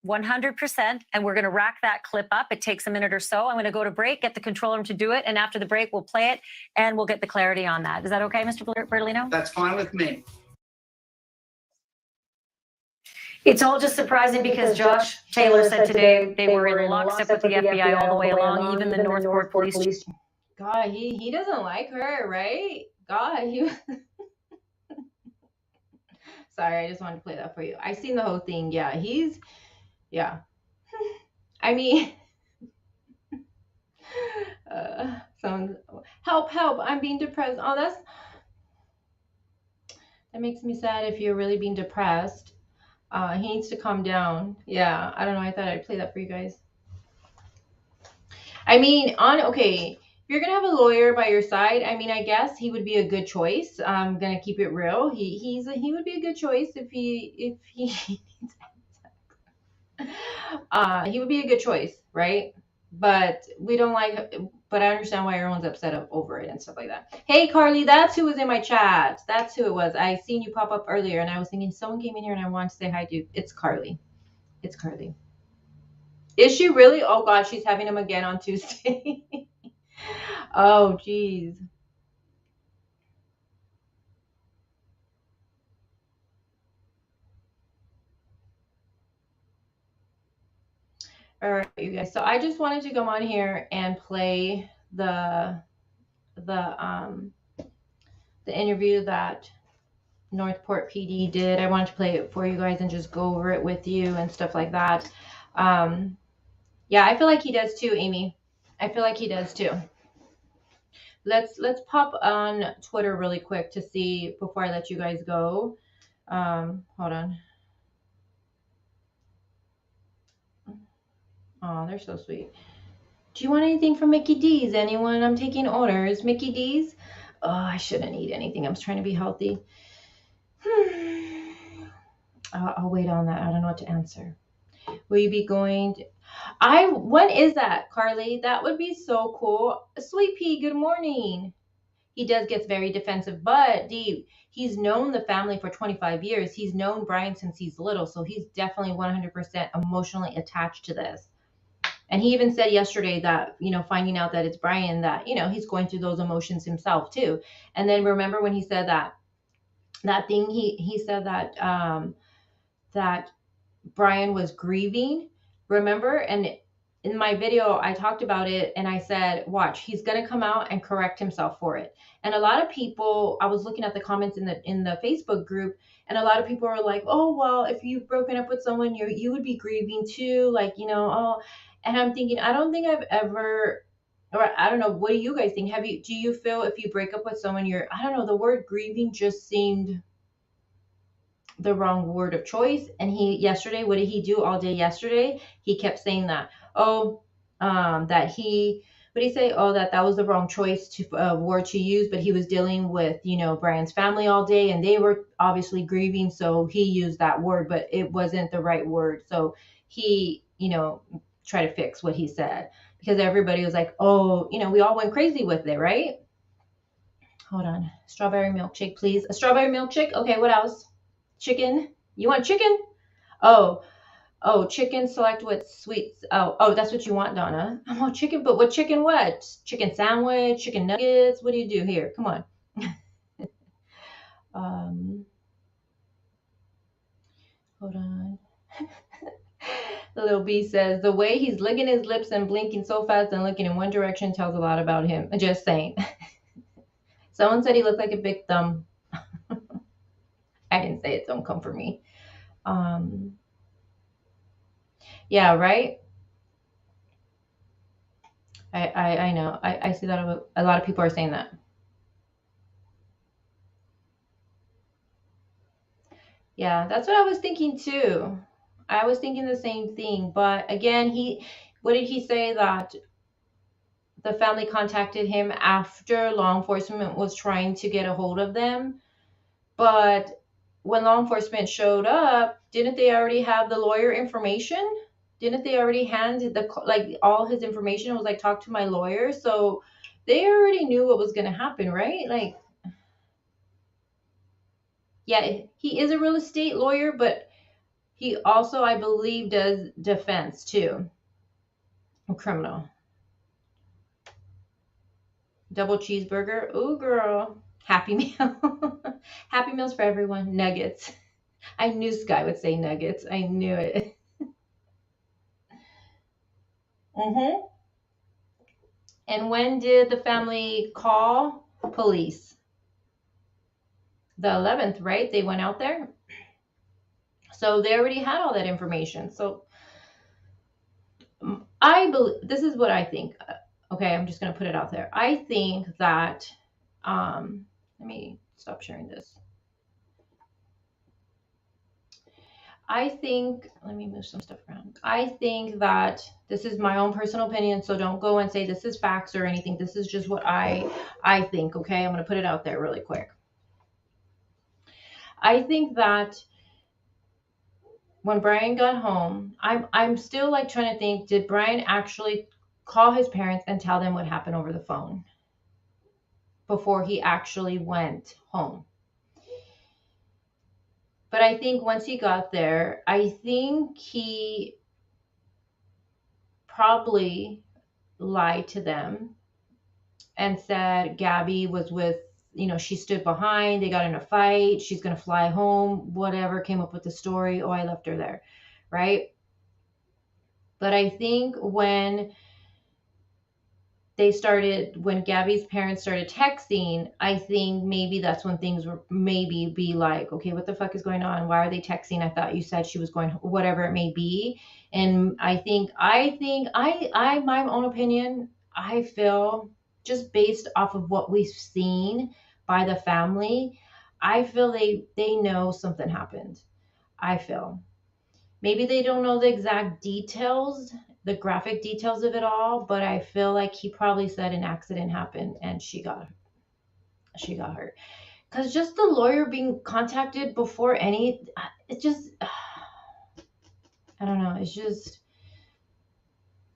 100%. And we're going to rack that clip up. It takes a minute or so. I'm going to go to break, get the control room to do it. And after the break, we'll play it and we'll get the clarity on that. Is that okay, Mr. Bertolino? That's fine with me. It's all just surprising because Josh Taylor said today they were in lockstep with the FBI all the way along, even the Northport police. God, he doesn't like her, right? God, he. Sorry, I just wanted to play that for you. I seen the whole thing. Yeah, yeah. I mean, help, I'm being depressed. Oh, that makes me sad if you're really being depressed. He needs to calm down. Yeah, I don't know. I thought I'd play that for you guys. I mean, if you're going to have a lawyer by your side, I mean, I guess he would be a good choice. I'm going to keep it real. He would be a good choice if he he would be a good choice, right? But I understand why everyone's upset over it and stuff like that. Hey, Carly, that's who was in my chat. That's who it was. I seen you pop up earlier and I was thinking someone came in here and I wanted to say hi to. It's Carly. It's Carly. Is she really? Oh God, she's having him again on Tuesday. Oh, geez. All right, you guys. So I just wanted to go on here and play the interview that Northport PD did. I wanted to play it for you guys and just go over it with you and stuff like that. Yeah, I feel like he does too, Amy. I feel like he does too. Let's pop on Twitter really quick to see before I let you guys go. Hold on. Oh, they're so sweet. Do you want anything from Mickey D's? Anyone? I'm taking orders. Mickey D's? Oh, I shouldn't eat anything. I'm trying to be healthy. I'll wait on that. I don't know what to answer. Will you be going to... when is that, Carly? That would be so cool. Sweet Pea, good morning. He does get very defensive, but he's known the family for 25 years. He's known Brian since he's little, so he's definitely 100% emotionally attached to this. And he even said yesterday that, finding out that it's Brian, that, he's going through those emotions himself too. And then remember when he said that thing, he said that Brian was grieving, remember? And in my video, I talked about it and I said, watch, he's going to come out and correct himself for it. And a lot of people, I was looking at the comments in the Facebook group, and a lot of people are like, oh, well, if you've broken up with someone, you would be grieving too. Like, oh, and I'm thinking, I don't think I've ever, or I don't know, what do you guys think? Do you feel if you break up with someone, I don't know, the word grieving just seemed the wrong word of choice. And yesterday, what did he do all day yesterday? He kept saying that, what did he say? Oh, that was the wrong choice word to use, but he was dealing with, Brian's family all day and they were obviously grieving. So he used that word, but it wasn't the right word. So he, tried to fix what he said, because everybody was like, oh, we all went crazy with it, right? Hold on. Strawberry milkshake, please. A strawberry milkshake. Okay, what else? Chicken. You want chicken? Oh, chicken, select what sweets. Oh, that's what you want, Donna. I want chicken, but what chicken what? Chicken sandwich, chicken nuggets. What do you do here? Come on. Hold on. The little bee says, the way he's licking his lips and blinking so fast and looking in one direction tells a lot about him. Just saying. Someone said he looked like a big thumb. I didn't say it, don't come for me. Yeah, right? I know. I see that a lot of people are saying that. Yeah, that's what I was thinking too. I was thinking the same thing. But again, what did he say? That the family contacted him after law enforcement was trying to get a hold of them. But when law enforcement showed up, didn't they already have the lawyer information? Didn't they already hand all his information? It was like, talk to my lawyer. So they already knew what was going to happen, right? Like, yeah, he is a real estate lawyer, but he also, I believe, does defense too. A criminal. Double cheeseburger. Ooh, girl. Happy Meal. Happy Meals for everyone. Nuggets. I knew Sky would say nuggets. I knew it. And when did the family call police? The 11th, right? They went out there. So they already had all that information. So I believe, this is what I think. Okay, I'm just going to put it out there. I think that, let me stop sharing this. Let me move some stuff around. I think that this is my own personal opinion, so don't go and say this is facts or anything. This is just what I think, okay? I'm going to put it out there really quick. I think that when Brian got home, I'm still like trying to think, did Brian actually call his parents and tell them what happened over the phone before he actually went home? But I think once he got there, I think he probably lied to them and said Gabby was with, she stood behind, they got in a fight, she's going to fly home, whatever, came up with the story. Oh, I left her there, right? But I think when Gabby's parents started texting, I think maybe that's when things were maybe be like, okay, what the fuck is going on? Why are they texting? I thought you said she was going, whatever it may be. And I think my own opinion, I feel just based off of what we've seen by the family, I feel they know something happened. I feel maybe they don't know the exact details, the graphic details of it all, but I feel like he probably said an accident happened and she got hurt. Because just the lawyer being contacted before it just, I don't know, it's just,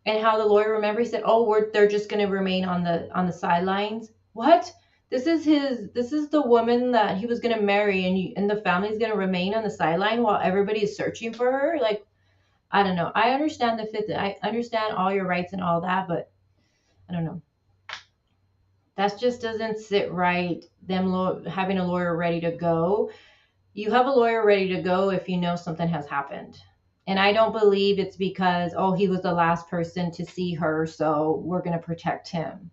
and how the lawyer, remember, he said, oh, they're just going to remain on the sidelines. What? This is the woman that he was going to marry, and the family's going to remain on the sideline while everybody is searching for her. Like, I don't know. I understand the fifth. I understand all your rights and all that, but I don't know. That just doesn't sit right. Them having a lawyer ready to go. You have a lawyer ready to go if you know something has happened. And I don't believe it's because, oh, he was the last person to see her, so we're going to protect him.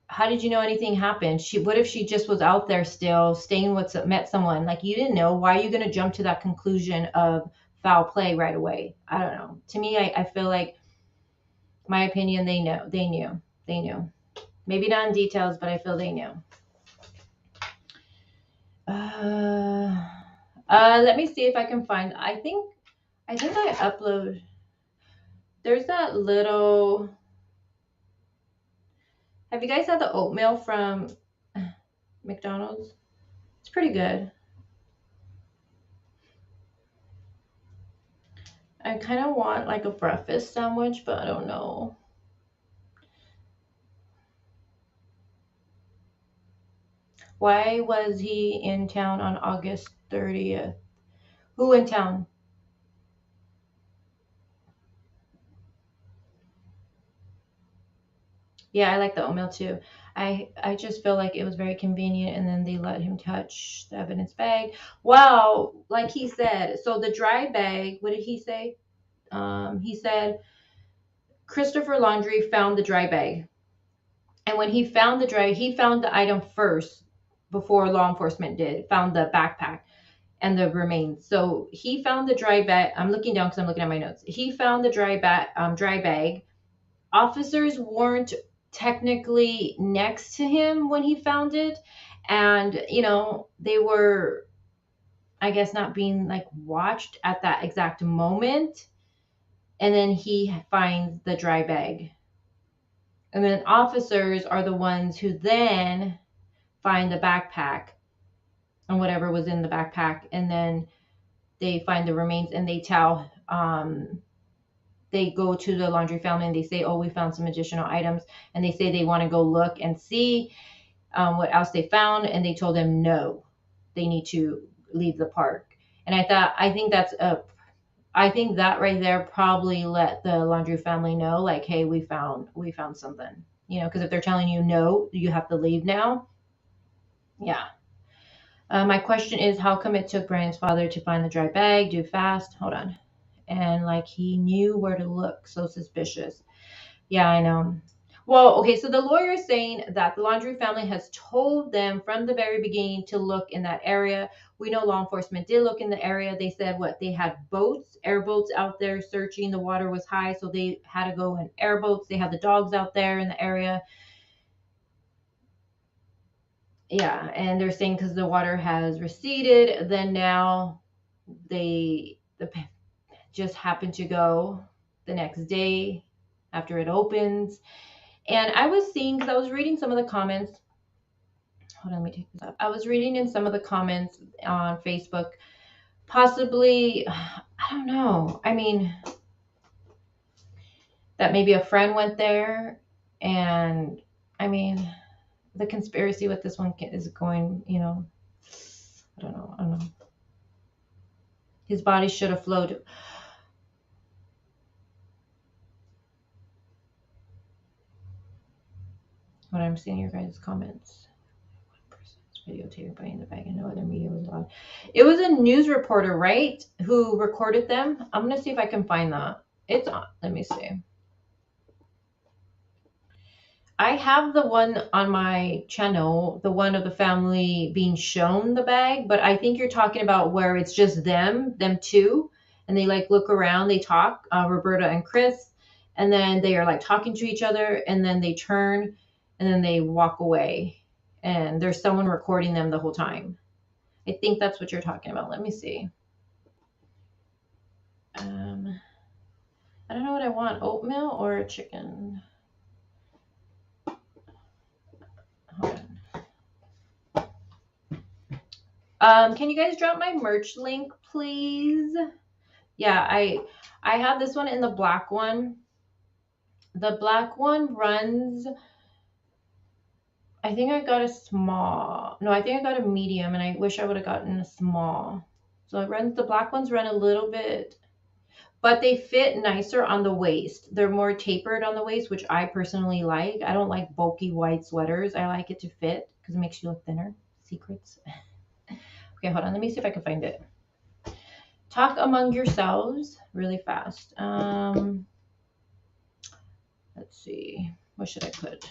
How did you know anything happened? What if she just was out there still staying with, met someone? Like, you didn't know. Why are you going to jump to that conclusion of foul play right away? I don't know. To me, I feel like, my opinion, they knew. Maybe not in details, but I feel they knew. Let me see if I can find, I think I upload, there's that little, have you guys had the oatmeal from McDonald's? It's pretty good. I kind of want like a breakfast sandwich, but I don't know. Why was he in town on August 30th? Who in town? Yeah, I like the oatmeal too. I just feel like it was very convenient, and then they let him touch the evidence bag. Well, like he said, so the dry bag, what did he say? He said Christopher Laundrie found the dry bag. And when he found he found the item first before law enforcement found the backpack and the remains. So he found the dry bag. I'm looking down because I'm looking at my notes. He found the dry bag. Officers weren't technically next to him when he found it. And, they were, I guess, not being like watched at that exact moment. And then he finds the dry bag. And then officers are the ones who then find the backpack and whatever was in the backpack. And then they find the remains, and they tell, they go to the Laundrie family and they say, oh, we found some additional items. And they say they want to go look and see what else they found. And they told them, no, they need to leave the park. And I think that right there probably let the Laundrie family know, like, hey, we found something, because if they're telling you, no, you have to leave now. Yeah. My question is, how come it took Brian's father to find the dry bag? Do fast. Hold on. And like, he knew where to look. So suspicious. Yeah, I know. Well, okay, so the lawyer is saying that the Laundrie family has told them from the very beginning to look in that area. We know law enforcement did look in the area. They said they had airboats out there searching. The water was high, so they had to go in airboats. They had the dogs out there in the area. Yeah, and they're saying because the water has receded, then now they just happened to go the next day after it opens. And I was seeing, because I was reading some of the comments. Hold on, let me take this up. I was reading in some of the comments on Facebook, possibly, I don't know. I mean, that maybe a friend went there, and I mean, the conspiracy with this one is going, I don't know. His body should have flowed. What I'm seeing your guys' comments. One person's videotaped by in the bag and no other media was allowed. It was a news reporter, right, who recorded them. I'm gonna see if I can find that. It's on. Let me see. I have the one on my channel, the one of the family being shown the bag, but I think you're talking about where it's just them two, and they like look around, they talk, Roberta and Chris, and then they are like talking to each other, and then they turn, and then they walk away, and there's someone recording them the whole time. I think that's what you're talking about. Let me see. I don't know what I want, oatmeal or chicken? Hold on. Can you guys drop my merch link, please? Yeah, I have this one in the black one. The black one runs, I think I got a small. No, I think I got a medium, and I wish I would have gotten a small. So the black ones run a little bit, but they fit nicer on the waist. They're more tapered on the waist, which I personally like. I don't like bulky white sweaters. I like it to fit because it makes you look thinner. Secrets. Okay, hold on. Let me see if I can find it. talk among yourselves really fast. Let's see. What should I put?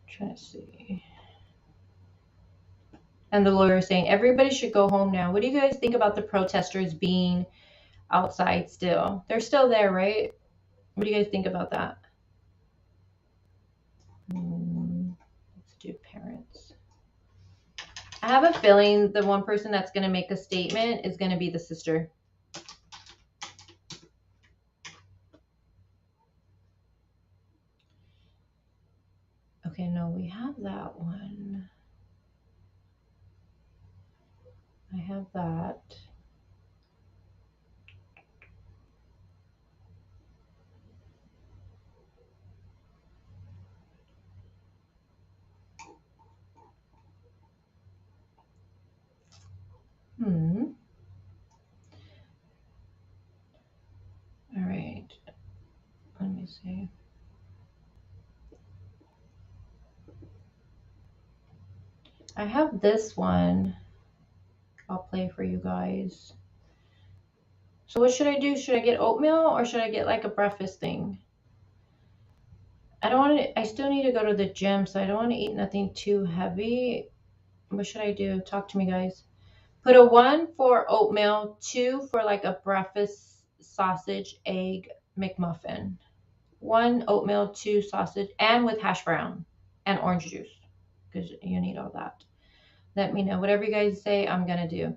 Trying to see. And the lawyer is saying everybody should go home now. What do you guys think about the protesters being outside still? They're still there, right? What do you guys think about that? Let's do parents. I have a feeling the one person that's going to make a statement is going to be the sister. Okay, no, we have that one. I have that. All right. Let me see. I have this one. I'll play for you guys. So what should I do? Should I get oatmeal or should I get like a breakfast thing? I don't want to, I still need to go to the gym, so I don't want to eat nothing too heavy. What should I do? Talk to me, guys. Put a 1 for oatmeal, 2 for like a breakfast sausage, egg, McMuffin. 1 oatmeal, 2 sausage, and with hash brown and orange juice, because you need all that. Let me know. Whatever you guys say, I'm going to do.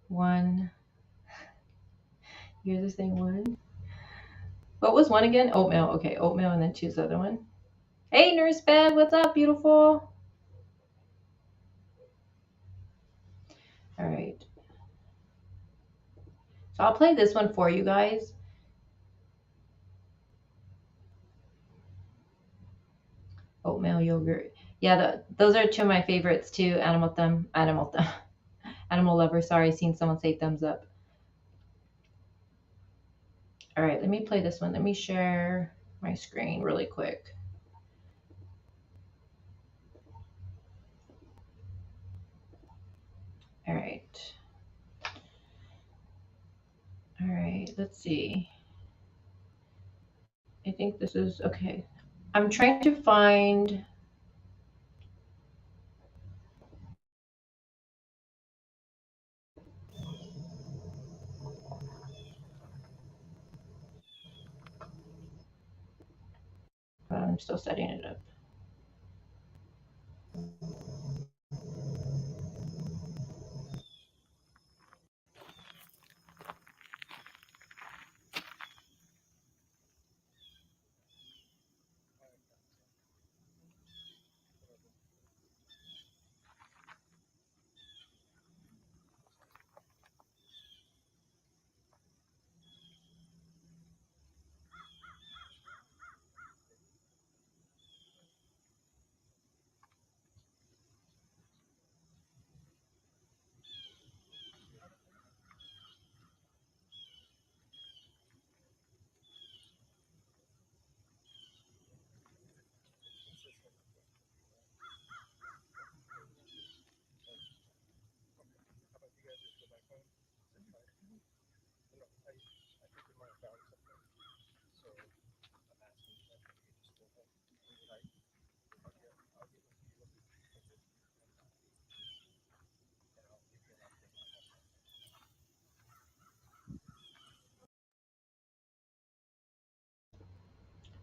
One. You're the same one. What was 1 again? Oatmeal. Okay, oatmeal, and then choose the other one. Hey, Nurse Bev, what's up, beautiful? All right. So I'll play this one for you guys. Oatmeal yogurt. Yeah, those are 2 of my favorites too. Animal lover. Sorry, seen someone say thumbs up. All right, let me play this one. Let me share my screen really quick. All right. All right, let's see. I think this is okay. I'm trying to find. I'm still setting it up.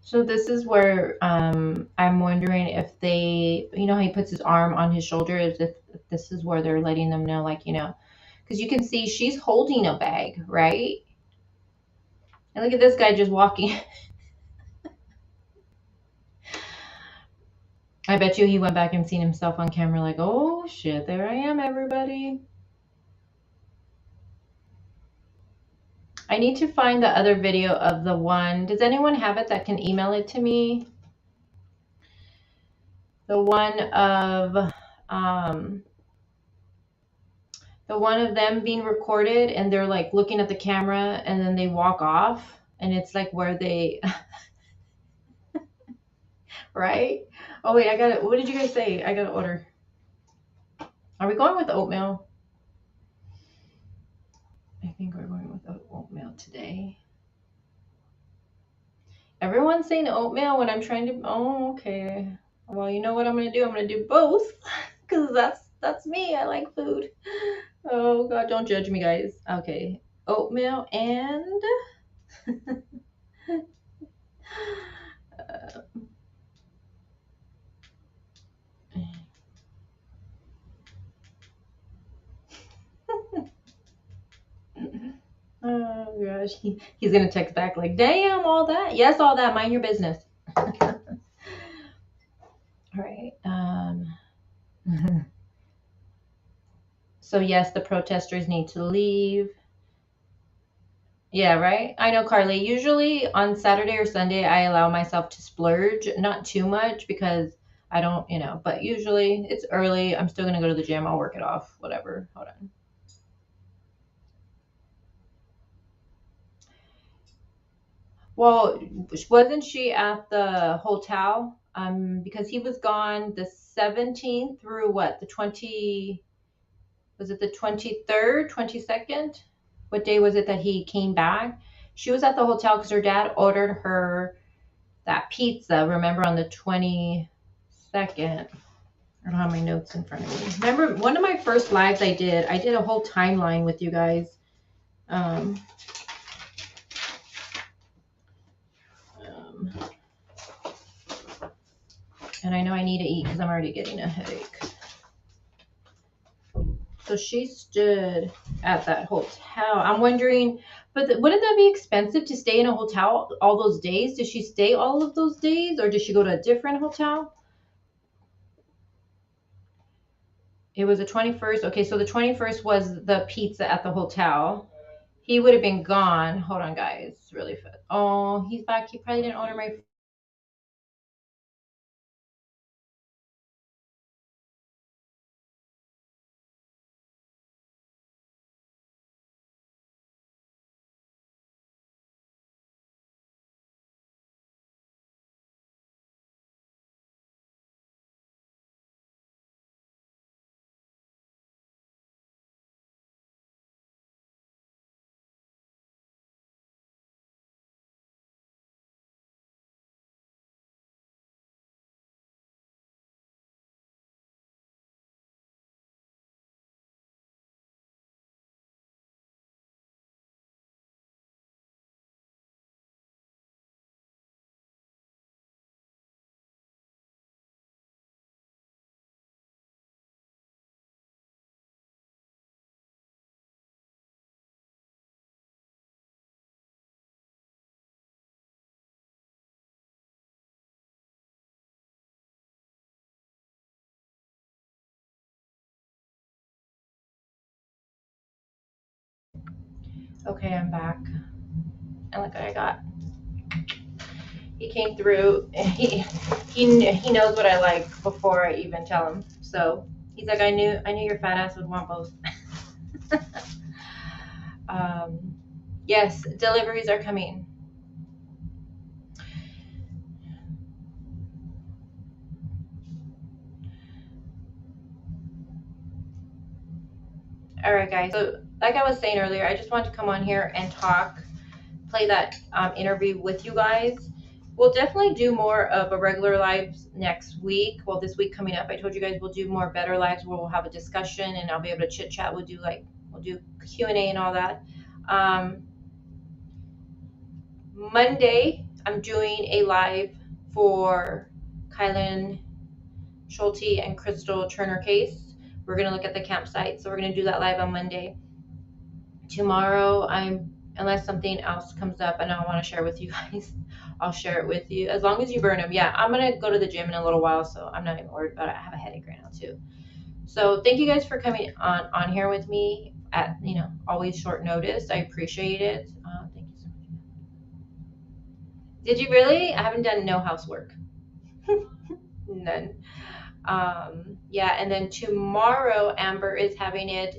So this is where I'm wondering if they, you know how he puts his arm on his shoulder, as if this is where they're letting them know, like, you know, because you can see she's holding a bag, right? And look at this guy just walking. I bet you he went back and seen himself on camera like, oh shit, there I am, everybody. I need to find the other video of the one. Does anyone have it that can email it to me? The one of them being recorded and they're like looking at the camera and then they walk off and it's like where they right? Oh wait, what did you guys say? I gotta order. Are we going with oatmeal? I think we're going with oatmeal today. Everyone's saying oatmeal when I'm trying to, oh, okay. Well, you know what I'm gonna do? I'm gonna do both because that's me. I like food. Oh God, don't judge me, guys. Okay, oatmeal and oh gosh, he's gonna text back like, "Damn, all that? Yes, all that. Mind your business." All right. So yes, the protesters need to leave. Yeah, right. I know, Carly. Usually on Saturday or Sunday, I allow myself to splurge, not too much because I don't, but usually it's early. I'm still gonna go to the gym. I'll work it off, whatever. Hold on. Well, wasn't she at the hotel? Because he was gone the 17th through what? The 20, was it the 23rd, 22nd? What day was it that he came back? She was at the hotel because her dad ordered her that pizza, remember, on the 22nd. I don't have my notes in front of me. Remember, one of my first lives I did a whole timeline with you guys. And I know I need to eat because I'm already getting a headache. So she stood at that hotel. I'm wondering, but wouldn't that be expensive to stay in a hotel all those days? Did she stay all of those days or did she go to a different hotel? It was the 21st. Okay, so the 21st was the pizza at the hotel. He would have been gone. Hold on, guys. Really fast. Oh, he's back. He probably didn't order my. Okay, I'm back. And look what I got. He came through. He knows what I like before I even tell him. So he's like, I knew your fat ass would want both. Yes, deliveries are coming. All right, guys. So like I was saying earlier, I just want to come on here and talk, play that interview with you guys. We'll definitely do more of a regular lives next week. Well, this week coming up, I told you guys we'll do more better lives where we'll have a discussion and I'll be able to chit chat. We'll do Q&A and all that. Monday, I'm doing a live for Kylan Schulte and Crystal Turner case. We're going to look at the campsite. So we're going to do that live on Monday. Tomorrow, unless something else comes up and I want to share with you guys, I'll share it with you as long as you burn them. Yeah, I'm going to go to the gym in a little while, so I'm not even worried about it. I have a headache right now too. So thank you guys for coming on here with me. at, always short notice. I appreciate it. Thank you so much. Did you really? I haven't done no housework. None. Yeah, and then tomorrow Amber is having it.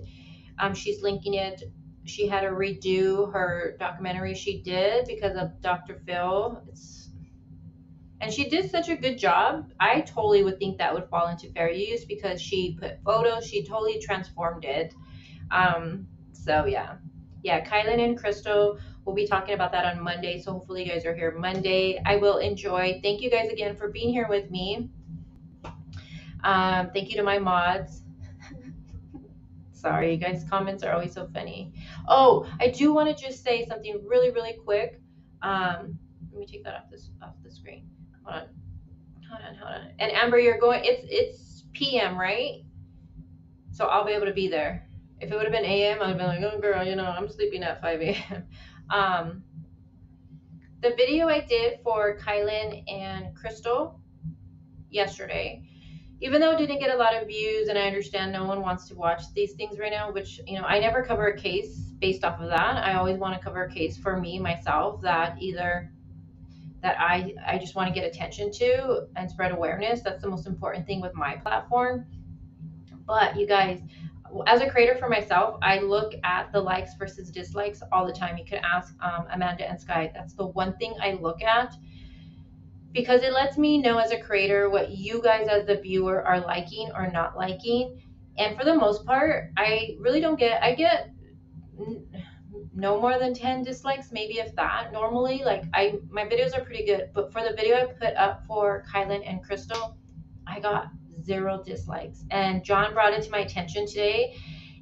She's linking it. She had to redo her documentary she did because of Dr. Phil. And she did such a good job. I totally would think that would fall into fair use because she put photos. She totally transformed it. So yeah, Kylan and Crystal, we'll be talking about that on Monday. So hopefully you guys are here Monday. I will enjoy. Thank you guys again for being here with me. Thank you to my mods. Sorry, you guys' comments are always so funny. Oh, I do want to just say something really, really quick. Let me take that off the screen. Hold on. And Amber, you're going. It's PM, right? So I'll be able to be there. If it would have been AM, I'd be like, oh girl, I'm sleeping at 5 a.m. The video I did for Kylan and Crystal yesterday, even though it didn't get a lot of views, and I understand no one wants to watch these things right now, which, I never cover a case based off of that. I always want to cover a case for me, myself, that I just want to get attention to and spread awareness. That's the most important thing with my platform. But you guys, as a creator for myself, I look at the likes versus dislikes all the time. You can ask Amanda and Sky. That's the one thing I look at, because it lets me know as a creator what you guys as the viewer are liking or not liking. And for the most part, I really don't I get no more than 10 dislikes, maybe if that. Normally, my videos are pretty good, but for the video I put up for Kylan and Crystal, I got 0 dislikes. And John brought it to my attention today,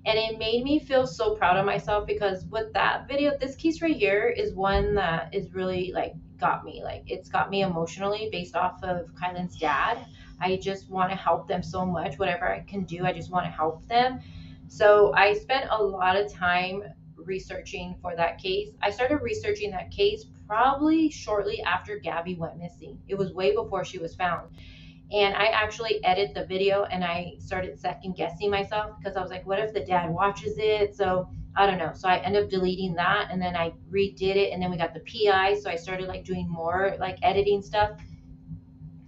and it made me feel so proud of myself, because with that video, this case right here is one that is really got me. It's got me emotionally based off of Kylan's dad. I just want to help them so much. Whatever I can do, I just want to help them. So I spent a lot of time researching for that case. I started researching that case probably shortly after Gabby went missing. It was way before she was found. And I actually edited the video, and I started second guessing myself, because I was like, what if the dad watches it? So I don't know. So I ended up deleting that, and then I redid it, and then we got the PI. So I started doing more editing stuff.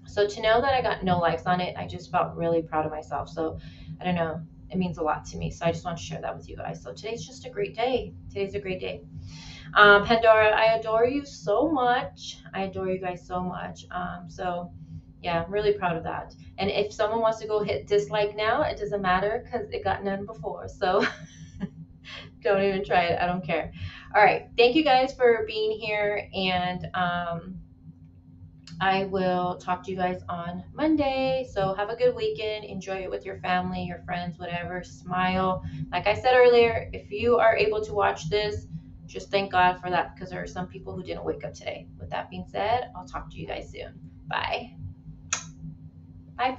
So to know that I got no likes on it, I just felt really proud of myself. So I don't know. It means a lot to me. So I just want to share that with you guys. So today's just a great day. Today's a great day. Pandora, I adore you so much. I adore you guys so much. So yeah, I'm really proud of that. And if someone wants to go hit dislike now, it doesn't matter, because it got none before. So don't even try it. I don't care. All right. Thank you guys for being here. And I will talk to you guys on Monday. So have a good weekend. Enjoy it with your family, your friends, whatever. Smile. Like I said earlier, if you are able to watch this, just thank God for that, because there are some people who didn't wake up today. With that being said, I'll talk to you guys soon. Bye. Bye.